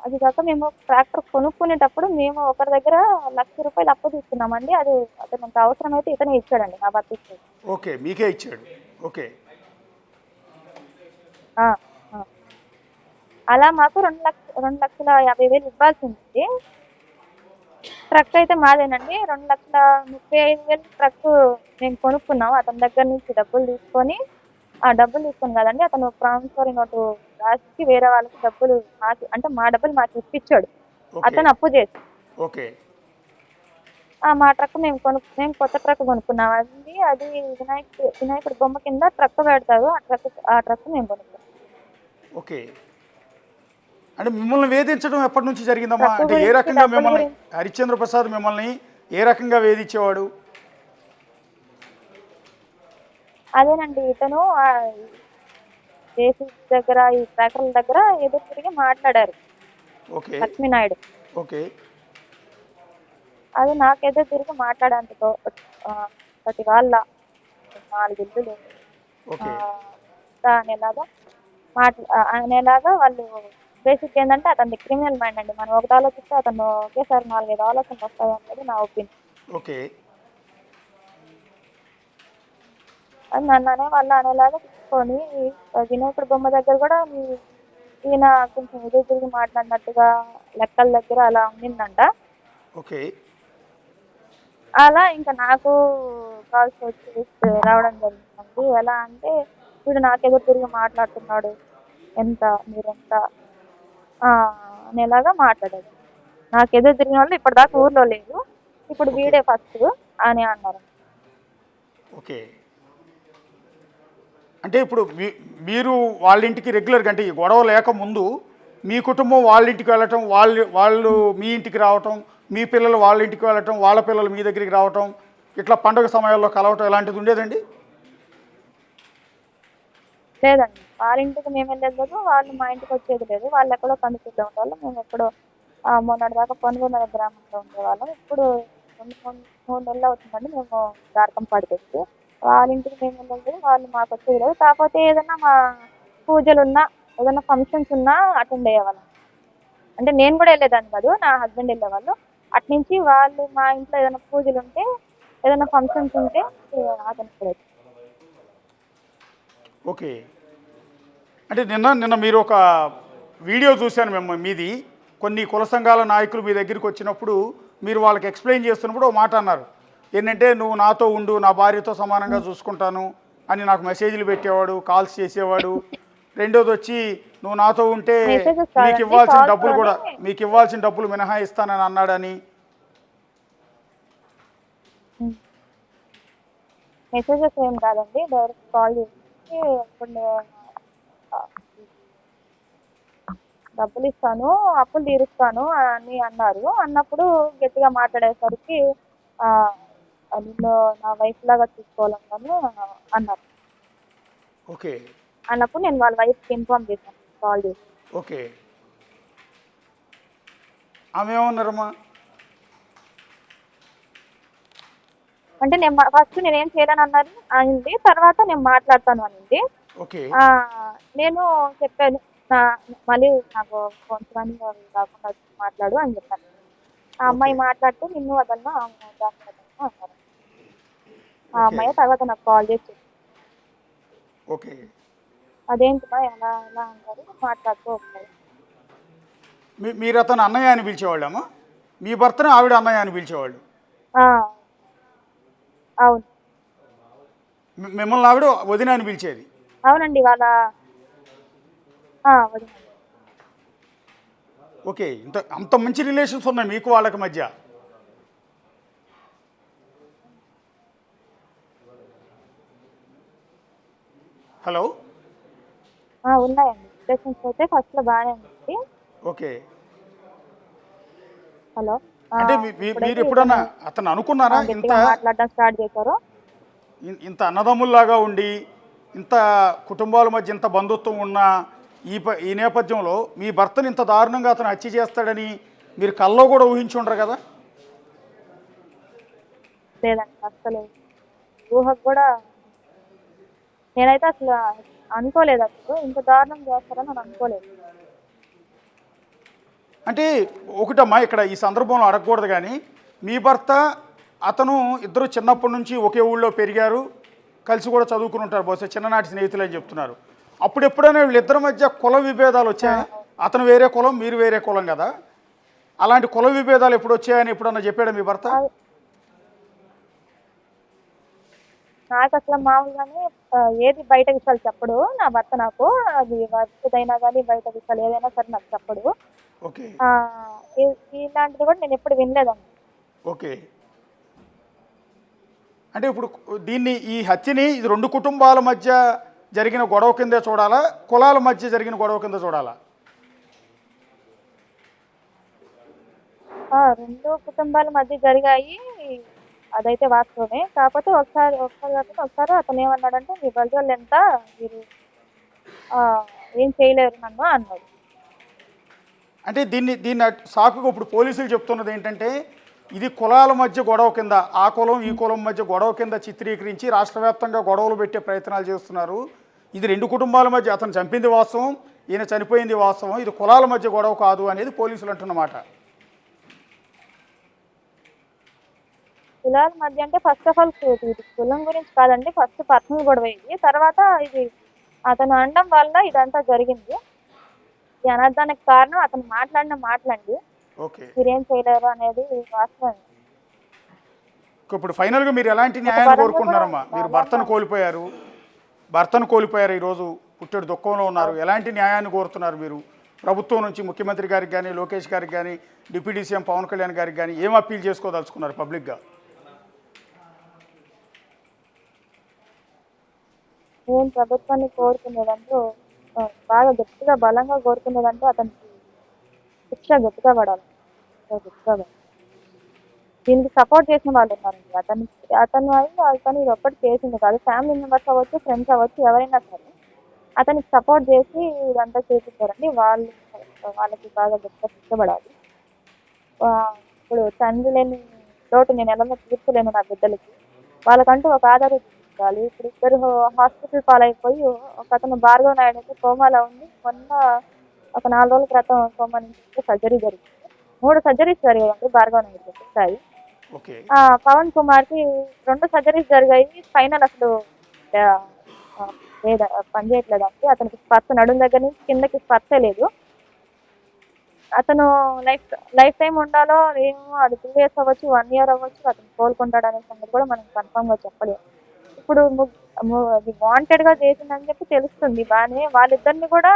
అది కాక మేము ట్రాక్టర్ కొనుక్కునేటప్పుడు మేము ఒకరి దగ్గర ₹1,00,000 అప్పు తీసుకున్నామండి. అది అతనికి అవసరమైతే ఇతనే ఇచ్చాడండి, నా భర్త ఇచ్చాడు. ఓకే, మీకే ఇచ్చాడు. ఓకే. అలా మాకు 2,50,000 ఇవ్వాల్సి ఉంది. ట్రక్ అయితే మాదేనండి. 2,35,000 ట్రక్ మేము కొనుక్కున్నాం. అతని దగ్గర నుంచి డబ్బులు తీసుకొని కదండి, అతను ప్రామిసరీ నోటు రాసి వేరే వాళ్ళకి డబ్బులు అంటే మా డబ్బులు మాకు ఇప్పించాడు, అతను అప్పు చేసి. ఓకే. మా ట్రక్ మేము కొత్త ట్రక్ కొనుక్కున్నాం. అది వినాయకుడి బొమ్మ కింద ట్రక్ పెడతారు. ఆ ట్రక్ మేము కొనుక్కున్నాం. ఓకే. అంటే మిమ్మల్ని వేధించడం ఎప్పటి నుంచి జరిగిందమ్మా? అంటే ఏ రకంగా మిమ్మల్ని హరిశ్చంద్ర ప్రసాద్ మిమ్మల్ని ఏ రకంగా వేధించేవాడు? అదేనండి, ఇతను జేసీ దగ్గర ఈ ట్రాక్టర్ల దగ్గర ఎదురు తిరిగి మాట్లాడారు. ఓకే. లక్ష్మీనాయుడు. ఓకే. అది నాకెదురు తిరిగి మాట్లాడేందుకు ప్రతి వాళ్ళ 4 ఇల్లులు అనేలాగా వాళ్ళు బేసిక్ ఏంటంటే అతని క్రిమినల్ మైండ్ అండి. మనం ఒకటి ఆలోచిస్తే అతను ఒకేసారి 4-5 ఆలోచనలు వస్తాయి అనేది నా ఒపీనియన్. ఓకే. అది నన్ను అనేలాగా తీసుకొని వినాయకుడి బొమ్మ దగ్గర కూడా ఈయన కొంచెం ఎదురు తిరిగి మాట్లాడినట్టుగా లెక్కల దగ్గర అలా ఉండిందంట. ఓకే. అలా ఇంకా నాకు కాల్స్ వచ్చి రావడం జరిగిందండి. ఎలా అంటే వీడు నాకెదురు తిరిగి మాట్లాడుతున్నాడు, మీరెంత అనేలాగా మాట్లాడాడు. నాకెదురు తిరిగిన వాళ్ళు ఇప్పటిదాకా ఊర్లో లేదు, ఇప్పుడు వీడే ఫస్ట్ అని అన్నారు. ఓకే. అంటే ఇప్పుడు మీరు వాళ్ళ ఇంటికి రెగ్యులర్గా, అంటే ఈ గొడవ లేకముందు మీ కుటుంబం వాళ్ళ ఇంటికి వెళ్ళటం, వాళ్ళు మీ ఇంటికి రావటం, మీ పిల్లలు వాళ్ళ ఇంటికి వెళ్ళటం, వాళ్ళ పిల్లలు మీ దగ్గరికి రావటం, ఇట్లా పండుగ సమయాల్లో కలవటం ఇలాంటిది ఉండేదండి? లేదండి, వాళ్ళ ఇంటికి మేము వెళ్ళేది లేదు, వాళ్ళు మా ఇంటికి వచ్చేది లేదు. వాళ్ళు ఎక్కడో కనుక్కుంటూ ఉండేవాళ్ళం, మేము ఎక్కడో మొన్నటి దాకా పొనుగొండ గ్రామంలో ఉండేవాళ్ళం. ఇప్పుడు 2-3 నెలలు అవుతుందండి మేము దారకంపాడు పెట్టి. వాళ్ళ ఇంటికి మేము వెళ్ళేది, వాళ్ళు మాకు వచ్చేది లేదు. కాకపోతే ఏదైనా మా పూజలున్నా, ఏదైనా ఫంక్షన్స్ ఉన్నా అటెండ్ అయ్యేవాళ్ళం. అంటే నేను కూడా వెళ్ళేదాన్ని కాదు, నా హస్బెండ్ వెళ్ళేవాళ్ళు. అట్నుంచి వాళ్ళు మా ఇంట్లో ఏదైనా పూజలు ఉంటే, ఏదైనా ఫంక్షన్స్ ఉంటే అతను కూడా. ఓకే. అంటే నిన్న మీరు ఒక వీడియో చూశాను మీది. కొన్ని కుల సంఘాల నాయకులు మీ దగ్గరికి వచ్చినప్పుడు మీరు వాళ్ళకి ఎక్స్ప్లెయిన్ చేస్తున్నప్పుడు ఒక మాట అన్నారు, ఏంటంటే నువ్వు నాతో ఉండు, నా భార్యతో సమానంగా చూసుకుంటాను అని నాకు మెసేజ్లు పెట్టేవాడు, కాల్స్ చేసేవాడు. రెండోది వచ్చి నువ్వు నాతో ఉంటే మీకు ఇవ్వాల్సిన డబ్బులు మినహాయిస్తానని అన్నాడని. మెసేజెస్ ఏం కాదండి, డైరెక్ట్ కాల్ చేసి డబ్బులు ఇస్తాను, అప్పులు తీరుస్తాను అని అన్నారు. అన్నప్పుడు గట్టిగా మాట్లాడేసరికి నిన్ను నా వైఫ్ లాగా చూసుకోవాలని అన్నారు. ఓకే. అన్నప్పుడు నేను వాళ్ళ వైఫ్కి ఇన్ఫార్మ్ చేశాను కాల్ చేసి. ఓకే. ఆమె ఏమన్నారమ్మా? అంటే నేను ఫస్ట్ నేనేం చేయలేను అన్నది అయింది, తర్వాత నేను మాట్లాడతాను అనింది. ఓకే. నేను చెప్పాను మళ్ళీ నాకు కొంచెం కాకుండా మాట్లాడు అని చెప్పాను. ఆ అమ్మాయి మాట్లాడితే నిన్ను వదలను దాన్ని వదలను అన్నారు. ఆ అమ్మాయి తర్వాత నాకు కాల్ చేసి చెప్పింది. ఓకే. అదేంటిమా ఎలా ఎలా అన్నారు, మాట్లాడుతూ ఒకసారి. మీరు అతను అన్నయ్య అని పిలిచేవాళ్ళమ్మా? మీ భర్తను ఆవిడ అన్నయ్య అని పిలిచేవాళ్ళు? అవును. మిమ్మల్ని ఆవిడ వదిన అని పిలిచేది? అవునండి వాళ్ళ వదిన. ఓకే. అంత మంచి రిలేషన్స్ ఉన్నాయి మీకు వాళ్ళకి మధ్య? హలో. ఉన్నాయండి రిలేషన్స్ అయితే ఫస్ట్లో బాగానే ఉంది. ఓకే. హలో. అంటే మీరు ఎప్పుడన్నా అతను అనుకున్నారా గట్టిగా మాట్లాడడం స్టార్ట్ చేశారు? ఇంత అన్నదమ్ముల్లాగా ఉండి ఇంత కుటుంబాల మధ్య ఇంత బంధుత్వం ఉన్న ఈ నేపథ్యంలో మీ భర్తను ఇంత దారుణంగా అతను హత్య చేస్తాడని మీరు కల్లో కూడా ఊహించి ఉండరు కదా? లేదండి, అసలు ఊహకు కూడా నేనైతే అసలు అనుకోలేదు, అసలు ఇంత దారుణం చేస్తారని నేను అనుకోలేదు. అంటే ఒకటమ్మా, ఇక్కడ ఈ సందర్భంలో అడగకూడదు కానీ మీ భర్త అతను ఇద్దరు చిన్నప్పటి నుంచి ఒకే ఊళ్ళో పెరిగారు, కలిసి కూడా చదువుకుని ఉంటారు, బహుశా చిన్ననాటి స్నేహితులు అని చెప్తున్నారు. అప్పుడు ఎప్పుడైనా వీళ్ళిద్దరి మధ్య కుల విభేదాలు వచ్చాయా? అతను వేరే కులం, మీరు వేరే కులం కదా, అలాంటి కుల విభేదాలు ఎప్పుడు వచ్చాయని ఎప్పుడన్నా చెప్పాడా మీ భర్త? నాకు అసలు మామూలుగానే ఏది బయట విషయాలు చెప్పడు నా భర్త. నాకు అది వర్క్దైనా కానీ బయట విషయాలు ఏదైనా సరే నాకు చెప్పడు. ఓకే. ఇలాంటిది కూడా నేను ఎప్పుడు వినలేదండి. ఓకే. అంటే ఇప్పుడు ఈ హత్యని ఇది రెండు కుటుంబాల మధ్య జరిగిన గొడవ కిందే చూడాలా, కులాల మధ్య జరిగిన గొడవ కింద చూడాలా? రెండు కుటుంబాల మధ్య జరిగాయి, అదైతే వాస్తవమే. కాకపోతే ఒకసారి అతను ఏమన్నాడంటే మీ బజార్లు ఎంత, మీరు ఏం చేయలేరు నన్ను అన్నాడు. అంటే దీన్ని సాకుగా ఇప్పుడు పోలీసులు చెప్తున్నది ఏంటంటే ఇది కులాల మధ్య గొడవ కింద, ఆ కులం ఈ కులం మధ్య గొడవ కింద చిత్రీకరించి రాష్ట్ర వ్యాప్తంగా గొడవలు పెట్టే ప్రయత్నాలు చేస్తున్నారు. ఇది రెండు కుటుంబాల మధ్య, అతను చంపింది వాస్తవం, ఈయన చనిపోయింది వాస్తవం, ఇది కులాల మధ్య గొడవ కాదు అనేది పోలీసులు అంటున్నమాట. కులాల మధ్య అంటే ఫస్ట్ ఆఫ్ ఆల్ ఇది కులం గురించి కాదండి, ఫస్ట్ పర్సనల్ గొడవ ఇది. తర్వాత ఇది అతను అనడం వల్ల ఇదంతా జరిగింది. ఈ అనర్థానికి కారణం అతను మాట్లాడిన మాటలండి. ఓకే. మీరేం చేయలేరు అనేది వాస్తవం. ఇప్పుడు ఫైనల్గా మీరు ఎలాంటి న్యాయాన్ని కోరుకుంటున్నారమ్మా? మీరు భర్తను కోల్పోయారు, ఈరోజు పుట్టెడు దుఃఖంలో ఉన్నారు, ఎలాంటి న్యాయాన్ని కోరుతున్నారు మీరు? ప్రభుత్వం నుంచి ముఖ్యమంత్రి గారికి కానీ, లోకేష్ గారికి కానీ, డిప్యూటీ సీఎం పవన్ కళ్యాణ్ గారికి కానీ ఏం అప్పీల్ చేసుకోదలుచుకున్నారు పబ్లిక్గా? నేను ప్రభుత్వాన్ని కోరుకునేదంటూ బాగా గట్టిగా బలంగా కోరుకునేదంటూ అతనికి శిక్ష గట్టిగా పడాలి. దీనికి సపోర్ట్ చేసిన వాళ్ళు ఉన్నారండి. అతను ఇది ఒక్కటి చేసింది కాదు, ఫ్యామిలీ మెంబర్స్ అవ్వచ్చు, ఫ్రెండ్స్ అవ్వచ్చు, ఎవరైనా సరే అతనికి సపోర్ట్ చేసి ఇదంతా చేపించారండి. వాళ్ళకి బాగా గట్టిగా శిక్ష పడాలి. ఇప్పుడు తండ్రి లేని లోటు నేను ఎలా తీర్చలేను నా బిడ్డలకి, వాళ్ళకంటూ ఒక ఆధారం చూపించాలి. ఇప్పుడు ఇద్దరు హాస్పిటల్ పాలైపోయి ఒక అతను భార్గవ్ నాయుడు అయితే కోమాలో ఉంది. మొన్న ఒక 4 రోజుల క్రితం కోమా నుంచి సర్జరీ జరిగింది. 3 సర్జరీస్ జరిగాయండి భార్గవ్ నాయుడు ఒకసారి. పవన్ కుమార్కి 2 సర్జరీస్ జరిగాయి. ఫైనల్ అసలు పనిచేయట్లేదండి. అతనికి స్పర్శ నడుము దగ్గర నుంచి కిందకి స్పర్శే లేదు. అతను లైఫ్ టైం ఉండాలో ఏమో, అది 2 years అవ్వచ్చు, 1 year అవ్వచ్చు, అతను కోలుకుంటాడు అనే సంగతి కూడా మనం కన్ఫర్మ్గా చెప్పలేము. ఇప్పుడు అది వాంటెడ్గా చేసిందని చెప్పి తెలుస్తుంది బాగానే. వాళ్ళిద్దరిని కూడా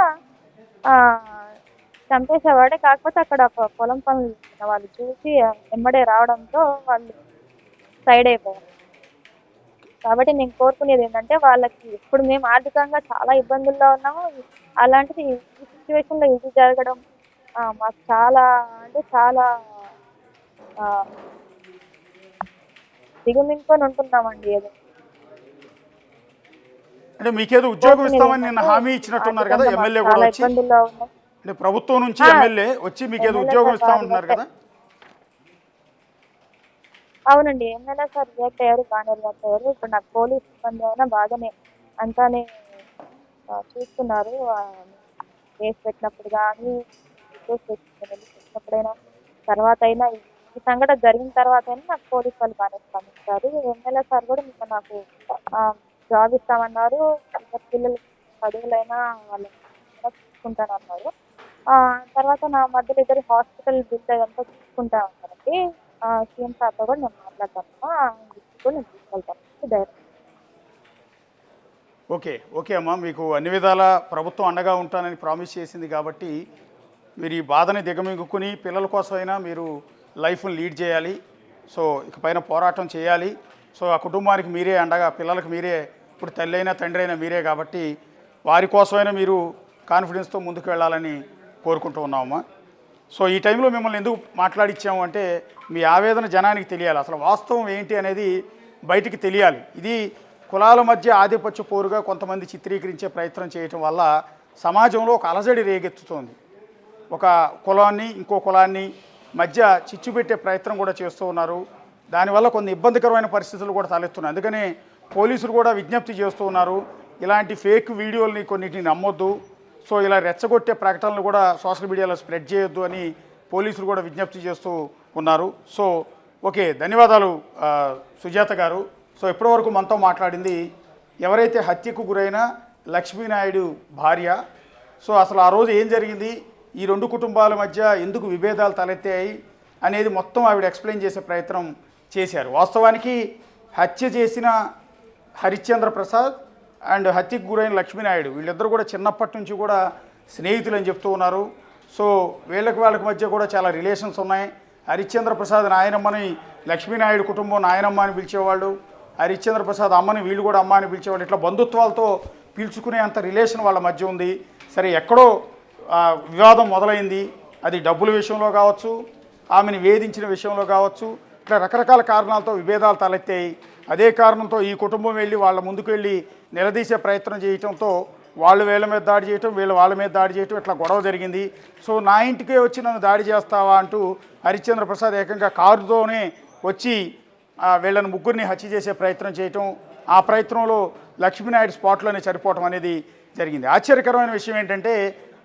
చంపేసేవాడే, కాకపోతే అక్కడ పొలం పనులు వాళ్ళు చూసి వెంబడే రావడంతో వాళ్ళు సైడ్ అయిపోయారు. కాబట్టి నేను కోరుకునేది ఏంటంటే వాళ్ళకి, ఇప్పుడు మేము ఆర్థికంగా చాలా ఇబ్బందుల్లో ఉన్నాము, అలాంటిది ఈ సిచ్యువేషన్లో ఇది జరగడం మాకు చాలా అంటే చాలా దిగుమింగుకొని ఉంటున్నామండి. ఏదో అంటే మీకేదో ఉద్యోగం ఇస్తామని నిన్న హామీ ఇచ్చినట్టున్నారు కదా, ఎమ్మెల్యే కూడా చాలా వచ్చి, ఇబ్బందుల్లో ఉన్నాం. అంటే ప్రభుత్వం నుంచి ఎమ్మెల్యే వచ్చి మీకేదో ఉద్యోగం ఇస్తామంటున్నారు కదా. అవునండి, ఎమ్మెల్యే సార్ రియాక్ట్ అయ్యారు, బాగానే రియాక్ట్ అయ్యారు. ఇప్పుడు నాకు పోలీస్ ఇబ్బంది అయినా బాగానే అంతానే చూస్తున్నారు. కేసు పెట్టినప్పుడు కానీ, కేసు పెట్టినప్పుడైనా, తర్వాత అయినా, ఈ సంఘటన జరిగిన తర్వాత అయినా నాకు పోలీస్ వాళ్ళు బాగానే స్పందించారు. ఎమ్మెల్యే సార్ కూడా ఇంకా నాకు జాబ్ ఇస్తామన్నారు. ఇంకా పిల్లలు చదువులైనా వాళ్ళు చూసుకుంటానన్నారు. తర్వాత నా మధ్యలో ఇద్దరు హాస్పిటల్ బిల్ అదంతా చూసుకుంటా ఉన్నారండి. సీఎం సార్తో కూడా నేను మాట్లాడతాను, కూడా నేను తీసుకెళ్తాను డైరెక్ట్. ఓకే అమ్మా, మీకు అన్ని విధాల ప్రభుత్వం అండగా ఉంటానని ప్రామిస్ చేసింది కాబట్టి మీరు ఈ బాధని దిగమింగుకుని పిల్లల కోసమైనా మీరు లైఫ్ని లీడ్ చేయాలి. సో ఇకపైన పోరాటం చేయాలి. సో ఆ కుటుంబానికి మీరే అండగా, పిల్లలకు మీరే, ఇప్పుడు తల్లి అయినా తండ్రి అయినా మీరే కాబట్టి వారి కోసమైనా మీరు కాన్ఫిడెన్స్తో ముందుకు వెళ్ళాలని కోరుకుంటూ ఉన్నామమ్మా. సో ఈ టైంలో మిమ్మల్ని ఎందుకు మాట్లాడిచ్చాము అంటే మీ ఆవేదన జనానికి తెలియాలి, అసలు వాస్తవం ఏంటి అనేది బయటికి తెలియాలి. ఇది కులాల మధ్య ఆధిపత్య పోరుగా కొంతమంది చిత్రీకరించే ప్రయత్నం చేయటం వల్ల సమాజంలో ఒక అలజడి రేగెత్తుతోంది. ఒక కులాన్ని ఇంకో కులాన్ని మధ్య చిచ్చు పెట్టే ప్రయత్నం కూడా చేస్తూ ఉన్నారు. దానివల్ల కొన్ని ఇబ్బందికరమైన పరిస్థితులు కూడా తలెత్తున్నాయి. అందుకనే పోలీసులు కూడా విజ్ఞప్తి చేస్తూ ఉన్నారు, ఇలాంటి ఫేక్ వీడియోల్ని కొన్నిటిని నమ్మొద్దు, సో ఇలా రెచ్చగొట్టే ప్రకటనలు కూడా సోషల్ మీడియాలో స్ప్రెడ్ చేయొద్దు అని పోలీసులు కూడా విజ్ఞప్తి చేస్తూ ఉన్నారు. సో ఓకే, ధన్యవాదాలు సుజాత గారు. సో ఇప్పటివరకు మనతో మాట్లాడింది ఎవరైతే హత్యకు గురైన లక్ష్మీనాయుడు భార్య. సో అసలు ఆ రోజు ఏం జరిగింది, ఈ రెండు కుటుంబాల మధ్య ఎందుకు విభేదాలు తలెత్తాయి అనేది మొత్తం ఆవిడ ఎక్స్ప్లెయిన్ చేసే ప్రయత్నం చేశారు. వాస్తవానికి హత్య చేసిన హరిశ్చంద్ర ప్రసాద్ అండ్ హత్యకు గురైన లక్ష్మీనాయుడు వీళ్ళిద్దరూ కూడా చిన్నప్పటి నుంచి కూడా స్నేహితులు అని చెప్తూ ఉన్నారు. సో వాళ్ళకి మధ్య కూడా చాలా రిలేషన్స్ ఉన్నాయి. హరిశ్చంద్ర ప్రసాద్ నాయనమ్మని లక్ష్మీనాయుడు కుటుంబం నాయనమ్మ అని పిలిచేవాళ్ళు, హరిశ్చంద్ర ప్రసాద్ అమ్మని వీళ్ళు కూడా అమ్మ అని పిలిచేవాళ్ళు. ఇట్లా బంధుత్వాలతో పిలుచుకునే అంత రిలేషన్ వాళ్ళ మధ్య ఉంది. సరే, ఎక్కడో వివాదం మొదలైంది, అది డబ్బుల విషయంలో కావచ్చు, ఆమెను వేధించిన విషయంలో కావచ్చు, ఇట్లా రకరకాల కారణాలతో విభేదాలు తలెత్తాయి. అదే కారణంతో ఈ కుటుంబం వెళ్ళి వాళ్ళ ముందుకు వెళ్ళి నిలదీసే ప్రయత్నం చేయటంతో వాళ్ళు వీళ్ళ మీద దాడి చేయటం, వీళ్ళు వాళ్ళ మీద దాడి చేయటం, ఇట్లా గొడవ జరిగింది. సో నా ఇంటికే వచ్చి నన్ను దాడి చేస్తావా అంటూ హరిశ్చంద్ర ప్రసాద్ ఏకంగా కారుతోనే వచ్చి వీళ్ళని ముగ్గురిని హత్య చేసే ప్రయత్నం చేయటం, ఆ ప్రయత్నంలో లక్ష్మీనాయుడు స్పాట్లోనే చనిపోవటం అనేది జరిగింది. ఆశ్చర్యకరమైన విషయం ఏంటంటే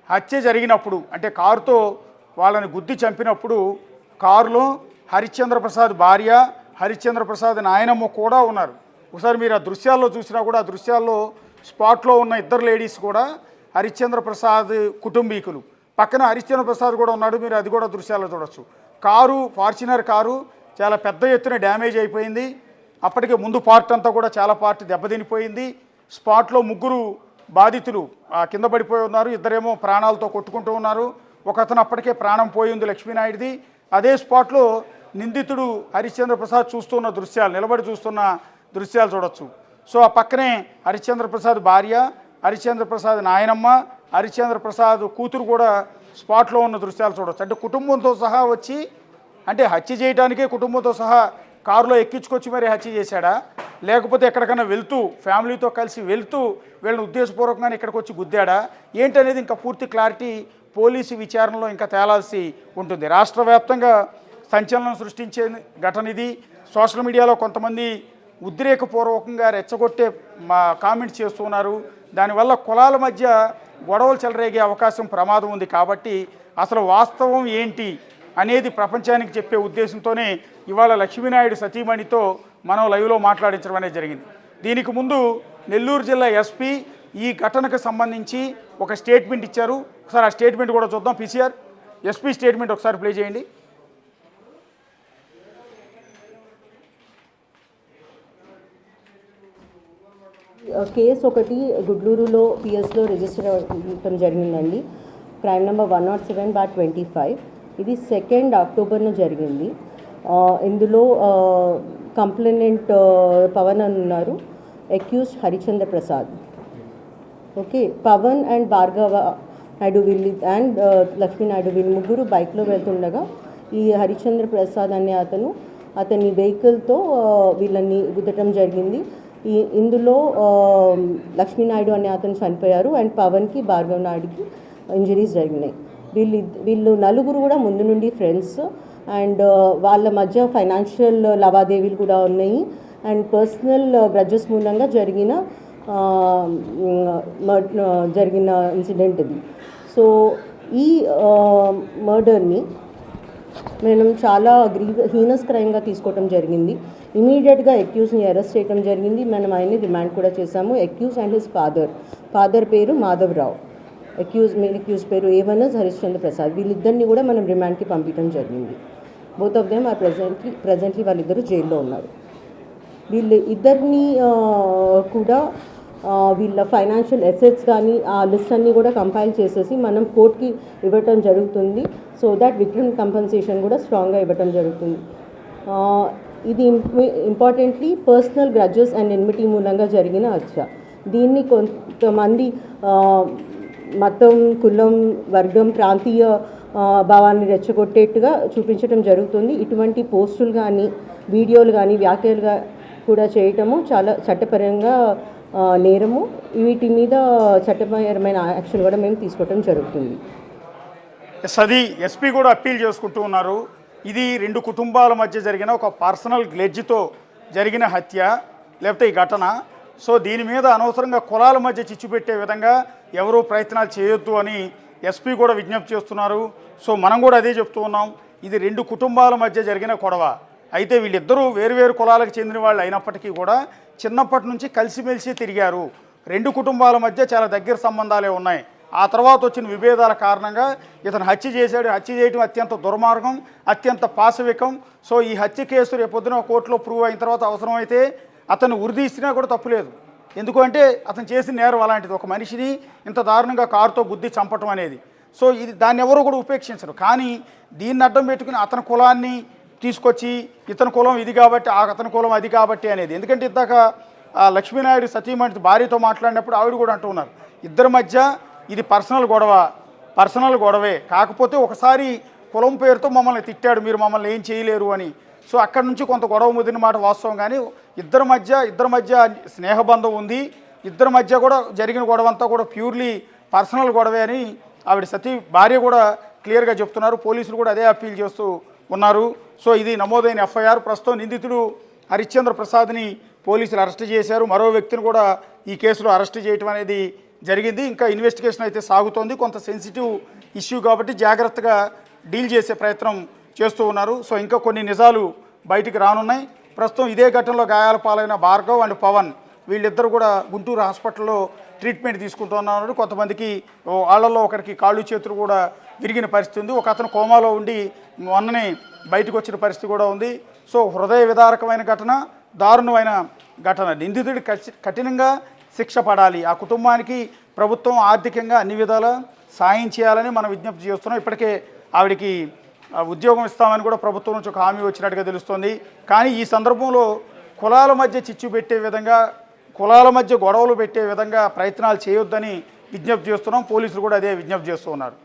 హత్య జరిగినప్పుడు, అంటే కారుతో వాళ్ళని గుద్ది చంపినప్పుడు కారులో హరిశ్చంద్ర ప్రసాద్ భార్య, హరిశ్చంద్ర ప్రసాద్ నాయనమ్మ కూడా ఉన్నారు. ఒకసారి మీరు ఆ దృశ్యాల్లో చూసినా కూడా ఆ దృశ్యాల్లో స్పాట్లో ఉన్న ఇద్దరు లేడీస్ కూడా హరిశ్చంద్ర ప్రసాద్ కుటుంబీకులు. పక్కన హరిశ్చంద్ర ప్రసాద్ కూడా ఉన్నాడు, మీరు అది కూడా దృశ్యాల్లో చూడొచ్చు. కారు, ఫార్చునర్ కారు చాలా పెద్ద ఎత్తున డ్యామేజ్ అయిపోయింది. అప్పటికే ముందు పార్ట్ అంతా కూడా చాలా పార్ట్ దెబ్బతినిపోయింది. స్పాట్లో ముగ్గురు బాధితులు కింద పడిపోయి ఉన్నారు, ఇద్దరేమో ప్రాణాలతో కొట్టుకుంటూ ఉన్నారు. ఒక అతను అప్పటికే ప్రాణం పోయింది లక్ష్మీనాయుడిది. అదే స్పాట్లో నిందితుడు హరిశ్చంద్ర ప్రసాద్ చూస్తున్న దృశ్యాలు, నిలబడి చూస్తున్న దృశ్యాలు చూడొచ్చు. సో ఆ పక్కనే హరిశ్చంద్ర ప్రసాద్ భార్య, హరిశ్చంద్ర ప్రసాద్ నాయనమ్మ, హరిశ్చంద్ర ప్రసాద్ కూతురు కూడా స్పాట్లో ఉన్న దృశ్యాలు చూడొచ్చు. అంటే కుటుంబంతో సహా వచ్చి, అంటే హత్య చేయడానికే కుటుంబంతో సహా కారులో ఎక్కించుకొచ్చి మరి హత్య చేశాడా, లేకపోతే ఎక్కడికైనా వెళ్తూ ఫ్యామిలీతో కలిసి వెళ్తూ వీళ్ళని ఉద్దేశపూర్వకంగానే ఇక్కడికి వచ్చి గుద్దాడా ఏంటనేది ఇంకా పూర్తి క్లారిటీ పోలీసు విచారణలో ఇంకా తేలాల్సి ఉంటుంది. రాష్ట్ర వ్యాప్తంగా సంచలనం సృష్టించే ఘటన ఇది. సోషల్ మీడియాలో కొంతమంది ఉద్రేకపూర్వకంగా రెచ్చగొట్టే కామెంట్స్ చేస్తున్నారు. దానివల్ల కులాల మధ్య గొడవలు చెలరేగే అవకాశం ప్రమాదం ఉంది. కాబట్టి అసలు వాస్తవం ఏంటి అనేది ప్రపంచానికి చెప్పే ఉద్దేశంతోనే ఇవాళ లక్ష్మీనాయుడు సతీమణితో మనం లైవ్లో మాట్లాడించడం అనేది జరిగింది. దీనికి ముందు నెల్లూరు జిల్లా ఎస్పీ ఈ ఘటనకు సంబంధించి ఒక స్టేట్మెంట్ ఇచ్చారు. ఒకసారి ఆ స్టేట్మెంట్ కూడా చూద్దాం. పీసీఆర్ ఎస్పీ స్టేట్మెంట్ ఒకసారి ప్లే చేయండి. కేసు ఒకటి గుడ్లూరులో పిఎస్లో రిజిస్టర్ అవ్వడం జరిగిందండి. Crime number 107/25. ఇది 2 అక్టోబర్న జరిగింది. ఇందులో కంప్లైనెంట్ పవన్ అని ఉన్నారు, accused Harishchandra Prasad. Okay, Pavan and Bhargava Naidu వీళ్ళు అండ్ లక్ష్మీ నాయుడు వీళ్ళు ముగ్గురు బైక్లో వెళ్తుండగా ఈ హరిశ్చంద్ర ప్రసాద్ అనే అతని వెహికల్తో వీళ్ళని గుద్దటం జరిగింది. ఇందులో లక్ష్మీనాయుడు అనే అతను చనిపోయారు అండ్ పవన్కి భార్గవ్ నాయుడుకి ఇంజరీస్ జరిగినాయి. వీళ్ళు నలుగురు కూడా ముందు నుండి ఫ్రెండ్స్ అండ్ వాళ్ళ మధ్య ఫైనాన్షియల్ లావాదేవీలు కూడా ఉన్నాయి అండ్ పర్సనల్ గ్రడ్జెస్ మూలంగా జరిగిన ఇన్సిడెంట్ ఇది. సో ఈ మర్డర్ని మేము చాలా హీనస్ క్రైమ్గా తీసుకోవటం జరిగింది. ఇమీడియట్గా అక్యూజ్ని అరెస్ట్ చేయడం జరిగింది. మనం ఆయన్ని రిమాండ్ కూడా చేశాము. అక్యూజ్ అండ్ హిస్ ఫాదర్ పేరు మాధవరావు, అక్యూజ్ పేరు ఏవనస్ హరిశ్చంద్ర ప్రసాద్. వీళ్ళిద్దరిని కూడా మనం రిమాండ్కి పంపించడం జరిగింది. Both of them are presently వాళ్ళిద్దరూ జైల్లో ఉన్నారు. వీళ్ళు ఇద్దరిని కూడా వీళ్ళ ఫైనాన్షియల్ అసెట్స్ కానీ ఆ లిస్ట్ అన్నీ కూడా కంపైల్ చేసేసి మనం కోర్టుకి ఇవ్వటం జరుగుతుంది. సో దాట్ విక్టిమ్ కంపెన్సేషన్ కూడా స్ట్రాంగ్గా ఇవ్వటం జరుగుతుంది. ఇది importantly personal grudges and enmity మూలంగా జరిగిన హత్య. దీన్ని కొంతమంది మతం, కులం, వర్గం, ప్రాంతీయ భావాన్ని రెచ్చగొట్టేట్టుగా చూపించడం జరుగుతుంది. ఇటువంటి పోస్టులు కానీ వీడియోలు కానీ వ్యాఖ్యలుగా కూడా చేయటము చాలా చట్టపరంగా నేరము. వీటి మీద చట్టపరమైన యాక్షన్ కూడా మేము తీసుకోవడం జరుగుతుంది. అది ఎస్పీ కూడా అప్పీల్ చేసుకుంటూ ఉన్నారు. ఇది రెండు కుటుంబాల మధ్య జరిగిన ఒక పర్సనల్ గ్లెడ్జ్తో జరిగిన హత్య లేకపోతే ఈ ఘటన. సో దీని మీద అనవసరంగా కులాల మధ్య చిచ్చు పెట్టే విధంగా ఎవరూ ప్రయత్నాలు చేయొద్దు అని ఎస్పీ కూడా విజ్ఞప్తి చేస్తున్నారు. సో మనం కూడా అదే చెప్తూ ఉన్నాం. ఇది రెండు కుటుంబాల మధ్య జరిగిన గొడవ. అయితే వీళ్ళిద్దరూ వేరువేరు కులాలకు చెందిన వాళ్ళు అయినప్పటికీ కూడా చిన్నప్పటి నుంచి కలిసిమెలిసి తిరిగారు. రెండు కుటుంబాల మధ్య చాలా దగ్గర సంబంధాలే ఉన్నాయి. ఆ తర్వాత వచ్చిన విభేదాల కారణంగా ఇతను హత్య చేశాడు. హత్య చేయడం అత్యంత దుర్మార్గం, అత్యంత పాశవికం. సో ఈ హత్య కేసు రేపొద్దున కోర్టులో ప్రూవ్ అయిన తర్వాత అవసరమైతే అతను ఉరిదీసినా కూడా తప్పులేదు. ఎందుకంటే అతను చేసిన నేరం అలాంటిది. ఒక మనిషిని ఇంత దారుణంగా కారుతో గుద్ది చంపటం అనేది. సో ఇది దాన్ని ఎవరు కూడా ఉపేక్షించరు. కానీ దీన్ని అడ్డం పెట్టుకుని అతని కులాన్ని తీసుకొచ్చి ఇతని కులం ఇది కాబట్టి అతని కులం అది కాబట్టి అనేది. ఎందుకంటే ఇందాక లక్ష్మీనాయుడు సతీమణి భార్యతో మాట్లాడినప్పుడు ఆవిడ కూడా అంటూ ఉన్నారు, ఇద్దరి మధ్య ఇది పర్సనల్ గొడవే, కాకపోతే ఒకసారి కులం పేరుతో మమ్మల్ని తిట్టాడు, మీరు మమ్మల్ని ఏం చేయలేరు అని. సో అక్కడి నుంచి కొంత గొడవ ముదిరిన మాట వాస్తవం. కానీ ఇద్దరి మధ్య స్నేహబంధం ఉంది. ఇద్దరి మధ్య కూడా జరిగిన గొడవ అంతా కూడా ప్యూర్లీ పర్సనల్ గొడవే అని ఆవిడ భార్య కూడా క్లియర్గా చెప్తున్నారు. పోలీసులు కూడా అదే అప్పీల్ చేస్తూ ఉన్నారు. సో ఇది నమోదైన ఎఫ్ఐఆర్. ప్రస్తుతం నిందితుడు హరిశ్చంద్ర ప్రసాద్ని పోలీసులు అరెస్ట్ చేశారు. మరో వ్యక్తిని కూడా ఈ కేసులో అరెస్ట్ చేయడం అనేది జరిగింది. ఇంకా ఇన్వెస్టిగేషన్ అయితే సాగుతోంది. కొంత సెన్సిటివ్ ఇష్యూ కాబట్టి జాగ్రత్తగా డీల్ చేసే ప్రయత్నం చేస్తూ ఉన్నారు. సో ఇంకా కొన్ని నిజాలు బయటికి రానున్నాయి. ప్రస్తుతం ఇదే ఘటనలో గాయాల పాలైన భార్గవ్ అండ్ పవన్ వీళ్ళిద్దరు కూడా గుంటూరు హాస్పిటల్లో ట్రీట్మెంట్ తీసుకుంటూ ఉన్నారు. కొంతమందికి వాళ్ళల్లో ఒకరికి కాళ్ళు చేతులు కూడా విరిగిన పరిస్థితి ఉంది. ఒక అతను కోమాలో ఉండి మొన్ననే బయటకు వచ్చిన పరిస్థితి కూడా ఉంది. సో హృదయ విదారకమైన ఘటన, దారుణమైన ఘటన. నిందితుడి కఠినంగా శిక్ష పడాలి. ఆ కుటుంబానికి ప్రభుత్వం ఆర్థికంగా అన్ని విధాల సాయం చేయాలని మనం విజ్ఞప్తి చేస్తున్నాం. ఇప్పటికే ఆవిడికి ఉద్యోగం ఇస్తామని కూడా ప్రభుత్వం నుంచి ఒక హామీ వచ్చినట్టుగా తెలుస్తోంది. కానీ ఈ సందర్భంలో కులాల మధ్య చిచ్చు పెట్టే విధంగా, కులాల మధ్య గొడవలు పెట్టే విధంగా ప్రయత్నాలు చేయొద్దని విజ్ఞప్తి చేస్తున్నాం. పోలీసులు కూడా అదే విజ్ఞప్తి చేస్తూ ఉన్నారు.